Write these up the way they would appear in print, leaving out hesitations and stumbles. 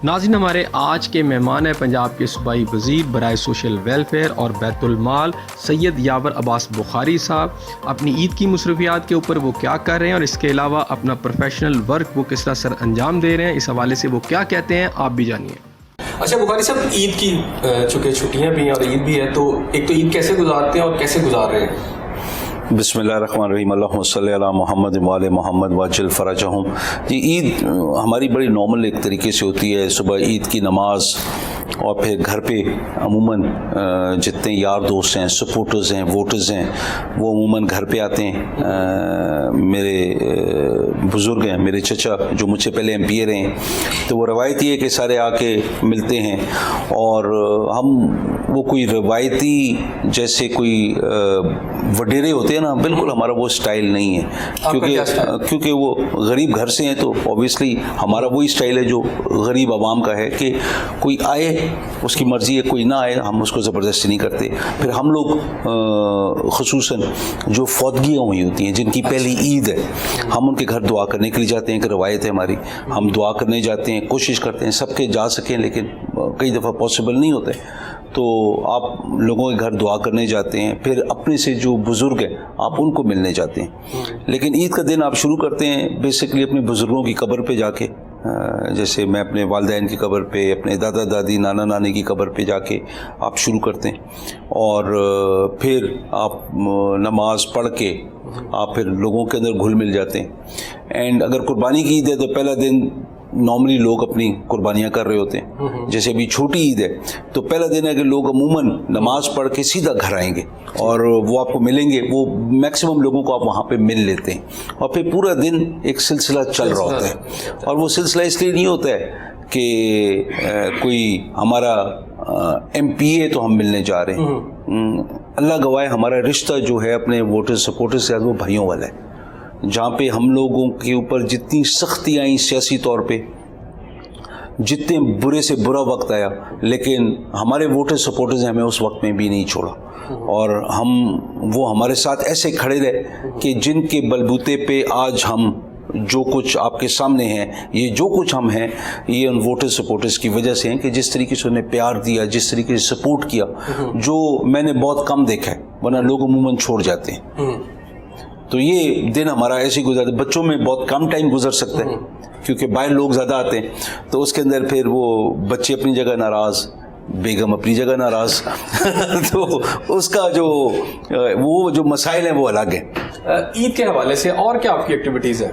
ناظرین، ہمارے آج کے مہمان ہیں پنجاب کے صوبائی وزیر برائے سوشل ویلفیئر اور بیت المال سید یاور عباس بخاری صاحب۔ اپنی عید کی مصروفیات کے اوپر وہ کیا کر رہے ہیں اور اس کے علاوہ اپنا پروفیشنل ورک وہ کس طرح سر انجام دے رہے ہیں، اس حوالے سے وہ کیا کہتے ہیں آپ بھی جانیے۔ اچھا بخاری صاحب، عید کی چونکہ چھٹیاں بھی ہیں اور عید بھی ہے، تو ایک تو عید کیسے گزارتے ہیں اور کیسے گزار رہے ہیں؟ بسم اللہ الرحمن الرحیم، اللہم صلی علی محمد وآل محمد وعجل فرجہم۔ جی، عید ہماری بڑی نارمل ایک طریقے سے ہوتی ہے۔ صبح عید کی نماز اور پھر گھر پہ عموماً جتنے یار دوست ہیں، سپورٹرز ہیں، ووٹرز ہیں، وہ عموماً گھر پہ آتے ہیں۔ میرے بزرگ ہیں، میرے چچا جو مجھ سے پہلے MP رہے ہیں، تو وہ روایت یہ ہے کہ سارے آ کے ملتے ہیں، اور ہم وہ کوئی روایتی جیسے کوئی وڈیرے ہوتے ہیں نا، بالکل ہمارا وہ سٹائل نہیں ہے، کیونکہ وہ غریب گھر سے ہیں، تو اوبیسلی ہمارا وہی سٹائل ہے جو غریب عوام کا ہے کہ کوئی آئے اس کی مرضی ہے، کوئی نہ آئے ہم اس کو زبردستی نہیں کرتے۔ پھر ہم لوگ خصوصاً جو فوتگیاں ہوئی ہوتی ہیں، جن کی پہلی عید ہے، ہم ان کے گھر دعا کرنے کے لیے جاتے ہیں، کہ روایت ہے ہماری، ہم دعا کرنے جاتے ہیں، کوشش کرتے ہیں سب کے جا سکیں، لیکن کئی دفعہ پاسبل نہیں ہوتے، تو آپ لوگوں کے گھر دعا کرنے جاتے ہیں۔ پھر اپنے سے جو بزرگ ہیں آپ ان کو ملنے جاتے ہیں، لیکن عید کا دن آپ شروع کرتے ہیں بیسکلی اپنے بزرگوں کی قبر پہ جا کے، جیسے میں اپنے والدین کی قبر پہ، اپنے دادا دادی نانا نانی کی قبر پہ جا کے آپ شروع کرتے ہیں، اور پھر آپ نماز پڑھ کے آپ پھر لوگوں کے اندر گھل مل جاتے ہیں۔ اینڈ اگر قربانی کی عید ہے تو پہلا دن نارملی لوگ اپنی قربانیاں کر رہے ہوتے ہیں، جیسے ابھی چھوٹی عید ہے تو پہلا دن ہے کہ لوگ عموماً نماز پڑھ کے سیدھا گھر آئیں گے اور وہ آپ کو ملیں گے، وہ میکسیمم لوگوں کو آپ وہاں پہ مل لیتے ہیں، اور پھر پورا دن ایک سلسلہ چل رہا ہوتا ہے، اور وہ سلسلہ اس لیے نہیں ہوتا ہے کہ کوئی ہمارا MP ہے تو ہم ملنے جا رہے ہیں۔ اللہ گواہ ہمارا رشتہ جو ہے اپنے ووٹر سپورٹر سے وہ بھائیوں والا ہے، جہاں پہ ہم لوگوں کے اوپر جتنی سختی آئیں سیاسی طور پہ، جتنے برے سے برا وقت آیا، لیکن ہمارے ووٹر سپورٹرز ہمیں اس وقت میں بھی نہیں چھوڑا، اور وہ ہمارے ساتھ ایسے کھڑے رہے کہ جن کے بلبوتے پہ آج ہم جو کچھ آپ کے سامنے ہیں، یہ جو کچھ ہم ہیں، یہ ان ووٹر سپورٹرز کی وجہ سے ہیں، کہ جس طریقے سے انہیں پیار دیا، جس طریقے سے سپورٹ کیا، جو میں نے بہت کم دیکھا ہے، ورنہ لوگ عموماً چھوڑ جاتے ہیں۔ تو یہ دن ہمارا ایسے ہی گزرتا ہے۔ بچوں میں بہت کم ٹائم گزر سکتا ہے کیونکہ باہر لوگ زیادہ آتے ہیں، تو اس کے اندر پھر وہ بچے اپنی جگہ ناراض، بیگم اپنی جگہ ناراض تو اس کا وہ جو مسائل ہیں وہ الگ ہیں۔ عید کے حوالے سے اور کیا آپ کی ایکٹیویٹیز ہیں؟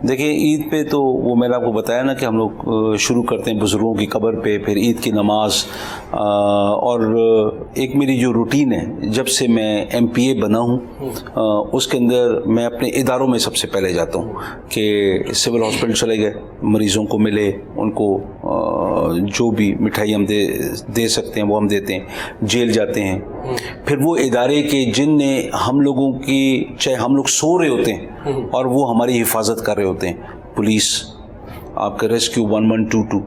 دیکھیں، عید پہ تو وہ میں نے آپ کو بتایا نا کہ ہم لوگ شروع کرتے ہیں بزرگوں کی قبر پہ، پھر عید کی نماز، اور ایک میری جو روٹین ہے جب سے میں MPA بنا ہوں، اس کے اندر میں اپنے اداروں میں سب سے پہلے جاتا ہوں، کہ سول ہاسپٹل چلے گئے، مریضوں کو ملے، ان کو جو بھی مٹھائی ہم دے سکتے ہیں وہ ہم دیتے ہیں، جیل جاتے ہیں، پھر وہ ادارے کے جن نے ہم لوگوں کی، چاہے ہم لوگ سو رہے ہوتے ہیں اور وہ ہماری حفاظت کر رہے ہوتے ہیں، پولیس، آپ کا ریسکیو 1122،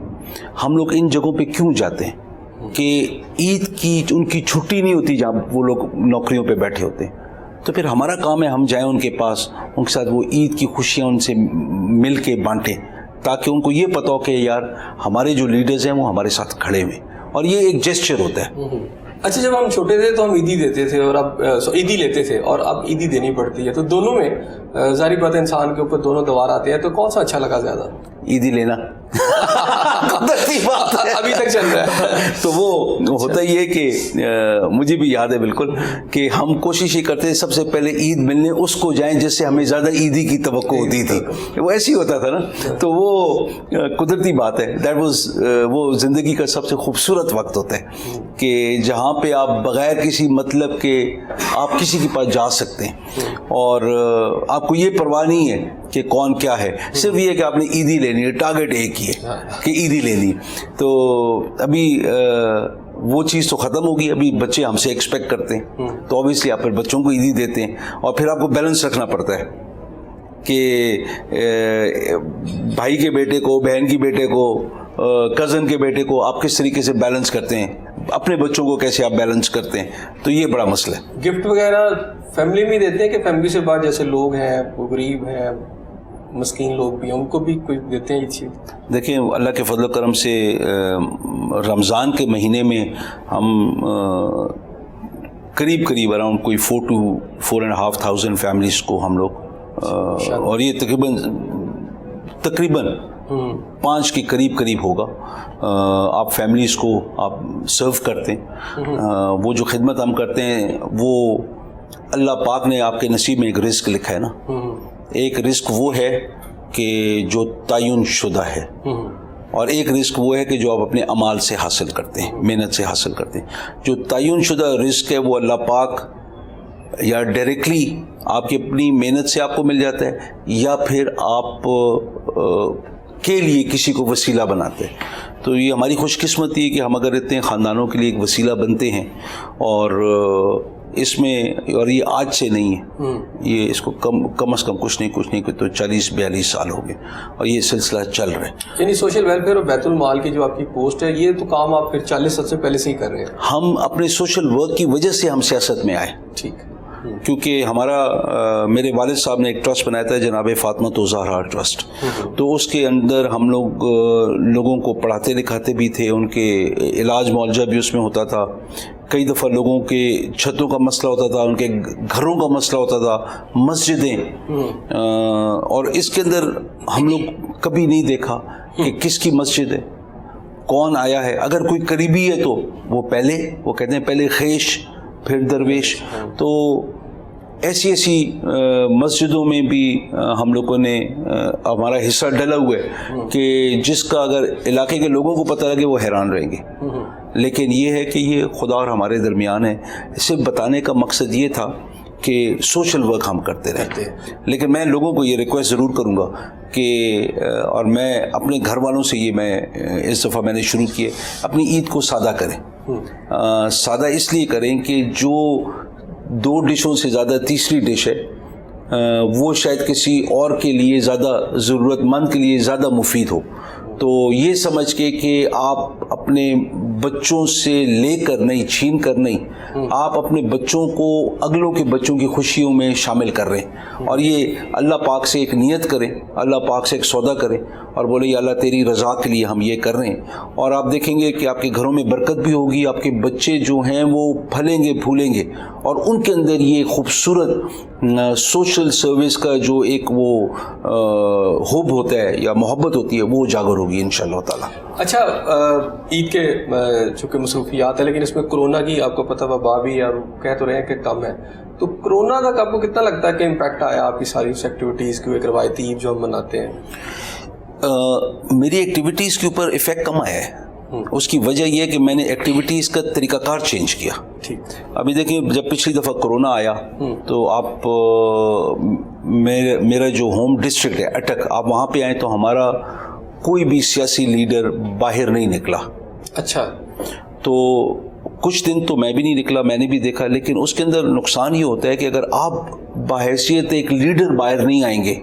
ہم لوگ ان جگہوں پہ کیوں جاتے ہیں کہ عید کی ان کی چھٹی نہیں ہوتی جہاں وہ لوگ نوکریوں پہ بیٹھے ہوتے ہیں، تو پھر ہمارا کام ہے ہم جائیں ان کے پاس، ان کے ساتھ وہ عید کی خوشیاں ان سے مل کے بانٹیں، تاکہ ان کو یہ پتہ ہو کہ یار ہمارے جو لیڈرز ہیں وہ ہمارے ساتھ کھڑے ہوئے، اور یہ ایک جیسچر ہوتا ہے۔ اچھا، جب ہم چھوٹے تھے تو ہم عیدی دیتے تھے، اور اب عیدی لیتے تھے، اور اب عیدی دینی پڑتی ہے، تو دونوں میں ظاہری بات ہے انسان کے اوپر دونوں دوار آتے ہیں، تو کون سا اچھا لگا زیادہ؟ عیدی لینا ابھی تک چل رہا ہے۔ تو وہ ہوتا ہی ہے کہ مجھے بھی یاد ہے بالکل کہ ہم کوشش یہ کرتے سب سے پہلے عید ملنے اس کو جائیں جس سے ہمیں زیادہ عیدی کی توقع ہوتی تھی، وہ ایسے ہی ہوتا تھا نا، تو وہ قدرتی بات ہے، دیٹ واز وہ زندگی کا سب سے خوبصورت وقت ہوتا ہے کہ جہاں پہ آپ بغیر کسی مطلب کے آپ کسی کے پاس جا سکتے ہیں، اور آپ کو یہ پرواہ نہیں ہے کہ کون کیا ہے، صرف یہ ہے کہ آپ نے عیدی لینی ہے، ٹارگٹ ایک ہی ہے کہ عیدی لینی۔ تو ابھی وہ چیز تو ختم ہوگی، ابھی بچے ہم سے ایکسپیکٹ کرتے ہیں، تو اوبیسلی آپ پھر بچوں کو عیدی دیتے ہیں، اور پھر آپ کو بیلنس رکھنا پڑتا ہے کہ بھائی کے بیٹے کو، بہن کی بیٹے کو، کزن کے بیٹے کو آپ کس طریقے سے بیلنس کرتے ہیں، اپنے بچوں کو کیسے آپ بیلنس کرتے ہیں، تو یہ بڑا مسئلہ ہے۔ گفٹ وغیرہ فیملی میں دیتے ہیں کہ فیملی سے باہر جیسے لوگ ہیں وہ غریب ہیں مسکین لوگ بھی ہیں ان کو بھی کچھ دیتے ہیں یہ چیز؟ دیکھیں اللہ کے فضل و کرم سے رمضان کے مہینے میں ہم قریب اراؤنڈ کوئی 4 to 4,500 فیملیز کو ہم لوگ اور یہ تقریباً 5 کے قریب ہوگا آپ فیملیز کو آپ سرو کرتے ہیں. وہ جو خدمت ہم کرتے ہیں وہ اللہ پاک نے آپ کے نصیب میں ایک رزق لکھا ہے نا. ایک رزق وہ ہے کہ جو تعین شدہ ہے اور ایک رزق وہ ہے کہ جو آپ اپنے اعمال سے حاصل کرتے ہیں, محنت سے حاصل کرتے ہیں. جو تعین شدہ رزق ہے وہ اللہ پاک یا ڈائریکٹلی آپ کی اپنی محنت سے آپ کو مل جاتا ہے یا پھر آپ کے لیے کسی کو وسیلہ بناتے ہیں. تو یہ ہماری خوش قسمتی ہے کہ ہم اگر اتنے خاندانوں کے لیے ایک وسیلہ بنتے ہیں اور اس میں, اور یہ آج سے نہیں ہے, یہ اس کو کم از کم کچھ نہیں تو 40-42 سال ہو گئے اور یہ سلسلہ چل رہا ہے. یعنی سوشل ویلفیئر اور بیت المال کی جو آپ کی پوسٹ ہے یہ تو کام آپ پھر 40 سال سے پہلے سے ہی کر رہے ہیں؟ ہم اپنے سوشل ورک کی وجہ سے ہم سیاست میں آئے. ٹھیک. کیونکہ میرے والد صاحب نے ایک ٹرسٹ بنایا تھا جناب فاطمہ زہرا ٹرسٹ. تو اس کے اندر ہم لوگوں کو پڑھاتے لکھاتے بھی تھے, ان کے علاج معالجہ بھی اس میں ہوتا تھا. کئی دفعہ لوگوں کے چھتوں کا مسئلہ ہوتا تھا, ان کے گھروں کا مسئلہ ہوتا تھا, مسجدیں, اور اس کے اندر ہم لوگ کبھی نہیں دیکھا کہ کس کی مسجد ہے, کون آیا ہے. اگر کوئی قریبی ہے تو وہ کہتے ہیں پہلے خیش پھر درویش. تو ایسی مسجدوں میں بھی ہم لوگوں نے ہمارا حصہ ڈلا ہوا ہے کہ جس کا اگر علاقے کے لوگوں کو پتہ لگے وہ حیران رہیں گے. لیکن یہ ہے کہ یہ خدا اور ہمارے درمیان ہے. اسے بتانے کا مقصد یہ تھا کہ سوشل ورک ہم کرتے رہتے ہیں. لیکن میں لوگوں کو یہ ریکویسٹ ضرور کروں گا کہ, اور میں اپنے گھر والوں سے یہ میں اس دفعہ میں نے شروع کیے, اپنی عید کو سادہ کریں. سادہ اس لیے کریں کہ جو 2 ڈشوں سے زیادہ تیسری ڈش ہے وہ شاید کسی اور کے لیے زیادہ ضرورت مند کے لیے زیادہ مفید ہو. تو یہ سمجھ کے کہ آپ اپنے بچوں سے لے کر نہیں, چھین کر نہیں, آپ اپنے بچوں کو اگلوں کے بچوں کی خوشیوں میں شامل کر رہے ہیں. اور یہ اللہ پاک سے ایک نیت کریں, اللہ پاک سے ایک سودا کریں اور بولے یا اللہ تیری رضا کے لیے ہم یہ کر رہے ہیں. اور آپ دیکھیں گے کہ آپ کے گھروں میں برکت بھی ہوگی, آپ کے بچے جو ہیں وہ پھلیں گے پھولیں گے اور ان کے اندر یہ خوبصورت سوشل سروس کا جو ایک وہ حب ہوتا ہے یا محبت ہوتی ہے وہ اجاگر ہوگی انشاءاللہ تعالیٰ. اچھا, عید کے چونکہ مصروفیات ہے لیکن اس میں کرونا کی آپ کو پتہ وبا بھی ہے اور کہہ تو رہے ہیں کہ کم ہے, تو کرونا کا آپ کو کتنا لگتا ہے کہ امپیکٹ آیا آپ کی ساری ایکٹیویٹیز کی, ایک روایتی عید جو ہم مناتے ہیں؟ میری ایکٹیویٹیز کے اوپر ایفیکٹ کم آیا ہے. اس کی وجہ یہ ہے کہ میں نے ایکٹیویٹیز کا طریقہ کار چینج کیا. ٹھیک. ابھی دیکھیں جب پچھلی دفعہ کرونا آیا تو آپ میرا جو ہوم ڈسٹرکٹ ہے اٹک, آپ وہاں پہ آئیں تو ہمارا کوئی بھی سیاسی لیڈر باہر نہیں نکلا. اچھا. تو کچھ دن تو میں بھی نہیں نکلا, میں نے بھی دیکھا. لیکن اس کے اندر نقصان یہ ہوتا ہے کہ اگر آپ بحیثیت ایک لیڈر باہر نہیں آئیں گے,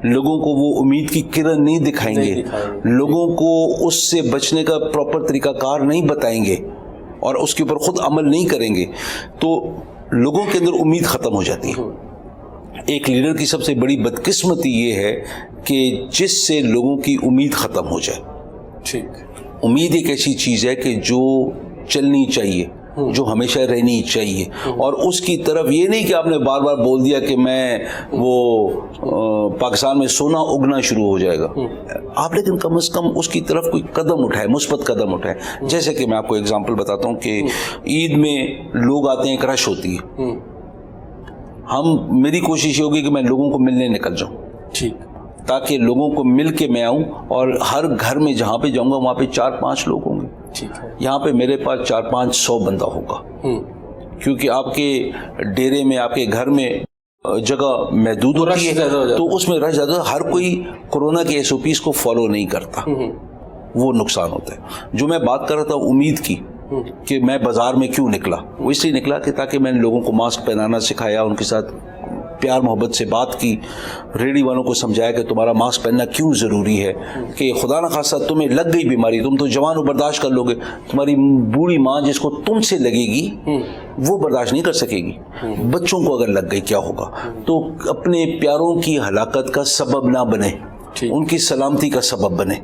لوگوں کو وہ امید کی کرن نہیں دکھائیں گے, لوگوں کو اس سے بچنے کا پراپر طریقہ کار نہیں بتائیں گے اور اس کے اوپر خود عمل نہیں کریں گے, تو لوگوں کے اندر امید ختم ہو جاتی ہے. ایک لیڈر کی سب سے بڑی بدقسمتی یہ ہے کہ جس سے لوگوں کی امید ختم ہو جائے. ٹھیک. امید ایک ایسی چیز ہے کہ جو چلنی چاہیے, جو ہمیشہ رہنی چاہیے, اور اس کی طرف یہ نہیں کہ آپ نے بار بار بول دیا کہ میں وہ پاکستان میں سونا اگنا شروع ہو جائے گا. آپ لیکن کم از کم اس کی طرف کوئی قدم اٹھائے, مثبت قدم اٹھائے. جیسے کہ میں آپ کو ایگزامپل بتاتا ہوں کہ عید میں لوگ آتے ہیں, ایک رش ہوتی ہے. میری کوشش یہ ہوگی کہ میں لوگوں کو ملنے نکل جاؤں. ٹھیک. تاکہ لوگوں کو مل کے میں آؤں, اور ہر گھر میں جہاں پہ جاؤں گا وہاں پہ 4-5 لوگ ہوں گے. یہاں پہ میرے پاس 400-500 بندہ ہوگا, کیونکہ آپ کے ڈیرے میں, آپ کے گھر میں جگہ محدود ہوتی ہے تو اس میں رش زیادہ. ہر کوئی کورونا کے SOPs کو فالو نہیں کرتا, وہ نقصان ہوتا ہے. جو میں بات کر رہا تھا امید کی کہ میں بازار میں کیوں نکلا, وہ اس لیے نکلا کہ تاکہ میں نے لوگوں کو ماسک پہنانا سکھایا, ان کے ساتھ پیار محبت سے بات کی, ریڈی والوں کو سمجھایا کہ تمہارا ماسک پہننا کیوں ضروری ہے, کہ خدا نخواستہ تمہیں لگ گئی بیماری, تم تو جوان ہو برداشت کر لو گے, تمہاری بوڑھی ماں جس کو تم سے لگے گی وہ برداشت نہیں کر سکے گی, بچوں کو اگر لگ گئی کیا ہوگا. تو اپنے پیاروں کی ہلاکت کا سبب نہ بنے, ان کی سلامتی کا سبب بنے.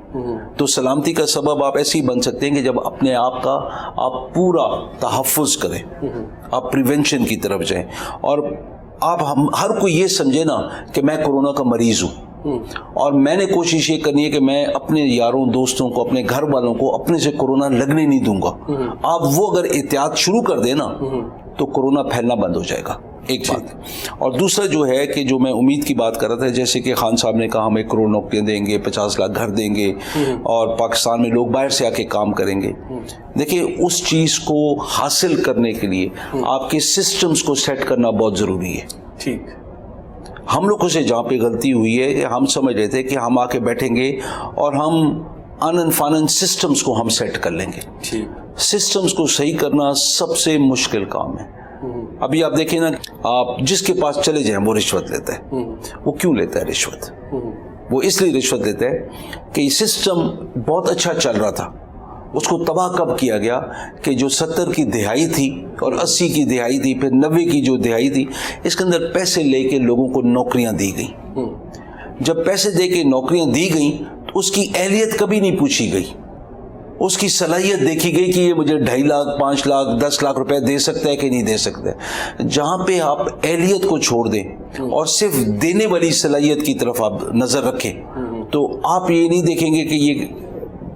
تو سلامتی کا سبب آپ ایسے ہی بن سکتے ہیں کہ جب اپنے آپ کا آپ پورا تحفظ کریں, آپ پریونشن کی طرف جائیں, اور آپ ہر کوئی یہ سمجھے نا کہ میں کورونا کا مریض ہوں, اور میں نے کوشش یہ کرنی ہے کہ میں اپنے یاروں دوستوں کو, اپنے گھر والوں کو اپنے سے کورونا لگنے نہیں دوں گا. آپ وہ اگر احتیاط شروع کر دیں نا تو کورونا پھیلنا بند ہو جائے گا, ایک بات. اور دوسرا جو ہے کہ جو میں امید کی بات کر رہا تھا, جیسے کہ خان صاحب نے کہا ہم 1 کروڑ نوکریاں دیں گے, 50 لاکھ گھر دیں گے, اور پاکستان میں لوگ باہر سے آ کے کام کریں گے. دیکھیں اس چیز کو حاصل کرنے کے لیے آپ کے سسٹمز کو سیٹ کرنا بہت ضروری ہے. ٹھیک, ہم لوگوں سے جہاں پہ غلطی ہوئی ہے کہ ہم سمجھ رہے تھے کہ ہم آ کے بیٹھیں گے اور ہم انن فانن سسٹمز کو ہم سیٹ کر لیں گے. سسٹمز کو صحیح کرنا سب سے مشکل کام ہے. ابھی آپ دیکھیں نا, آپ جس کے پاس چلے جائیں وہ رشوت لیتا ہے. وہ کیوں لیتا ہے رشوت؟ وہ اس لیے رشوت لیتا ہے کہ یہ سسٹم بہت اچھا چل رہا تھا, اس کو تباہ کب کیا گیا کہ جو 70 کی دہائی تھی اور 80 کی دہائی تھی, پھر 90 کی جو دہائی تھی, اس کے اندر پیسے لے کے لوگوں کو نوکریاں دی گئیں. جب پیسے دے کے نوکریاں دی گئیں تو اس کی اہلیت کبھی نہیں پوچھی گئی, اس کی صلاحیت دیکھی گئی کہ یہ مجھے 2.5 لاکھ 5 لاکھ 10 لاکھ روپے دے سکتا ہے کہ نہیں دے سکتا ہے. جہاں پہ آپ اہلیت کو چھوڑ دیں اور صرف دینے والی صلاحیت کی طرف آپ نظر رکھیں تو آپ یہ نہیں دیکھیں گے کہ یہ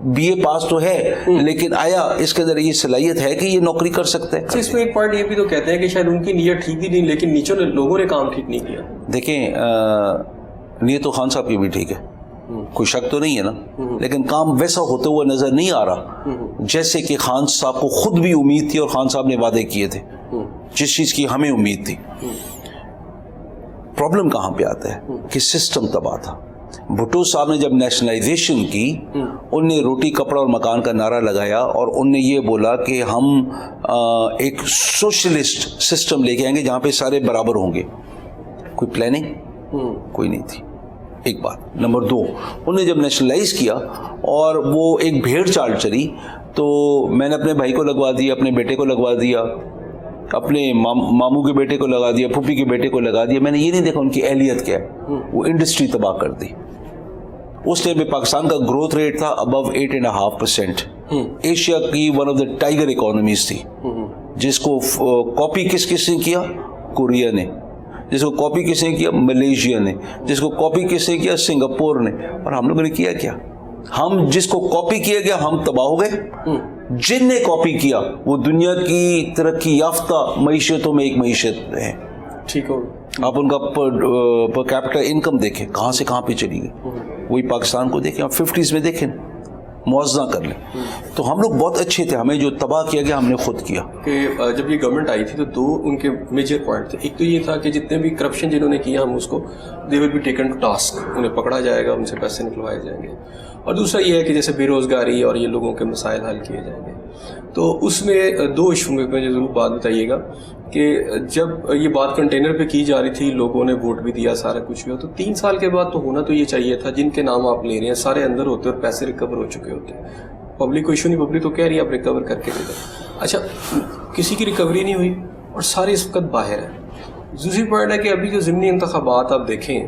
BA پاس تو ہے لیکن آیا اس کے اندر یہ صلاحیت ہے کہ یہ نوکری کر سکتا ہے. اس میں ایک پوائنٹ یہ بھی تو کہتے ہیں کہ شاید ان کی نیت ٹھیک ہی نہیں, لیکن نیچے لوگوں نے کام ٹھیک نہیں کیا. دیکھیں نیت تو خان صاحب کی بھی ٹھیک ہے, کوئی شک تو نہیں ہے نا, لیکن کام ویسا ہوتے ہوئے نظر نہیں آ رہا جیسے کہ خان صاحب کو خود بھی امید تھی اور خان صاحب نے وعدے کیے تھے, جس چیز کی ہمیں امید تھی. پرابلم کہاں پہ آتا ہے کہ سسٹم تباہ تھا. بھٹو صاحب نے جب نیشنلائزیشن کی, ان نے روٹی کپڑا اور مکان کا نعرہ لگایا اور ان نے یہ بولا کہ ہم ایک سوشلسٹ سسٹم لے کے آئیں گے جہاں پہ سارے برابر ہوں گے. کوئی پلاننگ کوئی نہیں تھی, ایک بات. نمبر 2, انہوں نے جب نیشنلائز کیا اور وہ ایک بھیڑ چال چلی تو میں نے اپنے بھائی کو لگوا دیا, اپنے بیٹے کو لگوا دیا, اپنے ماموں کے بیٹے کو لگا دیا, پھوپھی کے بیٹے کو لگا دیا. میں نے یہ نہیں دیکھا ان کی اہلیت کیا ہے, وہ انڈسٹری تباہ کر دی. اس ٹائم پہ پاکستان کا گروتھ ریٹ تھا ابو 8.5%. ایشیا کی one of the tiger economies تھی, جس کو کاپی کس نے کیا؟ کوریا نے. جس کو کاپی کس نے کیا؟ ملیشیا نے. جس کو کاپی کس نے کیا؟ سنگاپور نے. اور ہم لوگوں نے کیا کیا؟ ہم جس کو کاپی کیا گیا ہم تباہ ہو گئے. جن نے کاپی کیا وہ دنیا کی ترقی یافتہ معیشتوں میں ایک معیشت ہے. ٹھیک ہو, آپ ان کا پر کیپٹل انکم دیکھیں کہاں سے کہاں پہ چلی گئی. وہی پاکستان کو دیکھیں, آپ 50s میں دیکھیں, موازنہ کر لیں. تو ہم لوگ بہت اچھے تھے, ہمیں جو تباہ کیا گیا ہم نے خود کیا. کہ جب یہ گورنمنٹ آئی تھی تو 2 ان کے میجر پوائنٹ تھے. ایک تو یہ تھا کہ جتنے بھی کرپشن جنہوں نے کیا ہم اس کو they will be taken to task, انہیں پکڑا جائے گا, ان سے پیسے نکلوائے جائیں گے. اور دوسرا یہ ہے کہ جیسے بے روزگاری اور یہ لوگوں کے مسائل حل کیے جائیں گے. تو اس میں 2 ایشو میں مجھے ضرور بات بتائیے گا کہ جب یہ بات کنٹینر پہ کی جا رہی تھی, لوگوں نے ووٹ بھی دیا, سارا کچھ ہوا, تو 3 سال کے بعد تو ہونا تو یہ چاہیے تھا جن کے نام آپ لے رہے ہیں سارے اندر ہوتے اور پیسے ریکور ہو چکے ہوتے. پبلک کو ایشو نہیں, پبلک تو کہہ رہی ہے آپ ریکور کر کے دے دیں. اچھا, کسی کی ریکوری نہیں ہوئی اور سارے اس وقت باہر ہیں. دوسری پوائنٹ ہے کہ ابھی جو ضمنی انتخابات آپ دیکھیں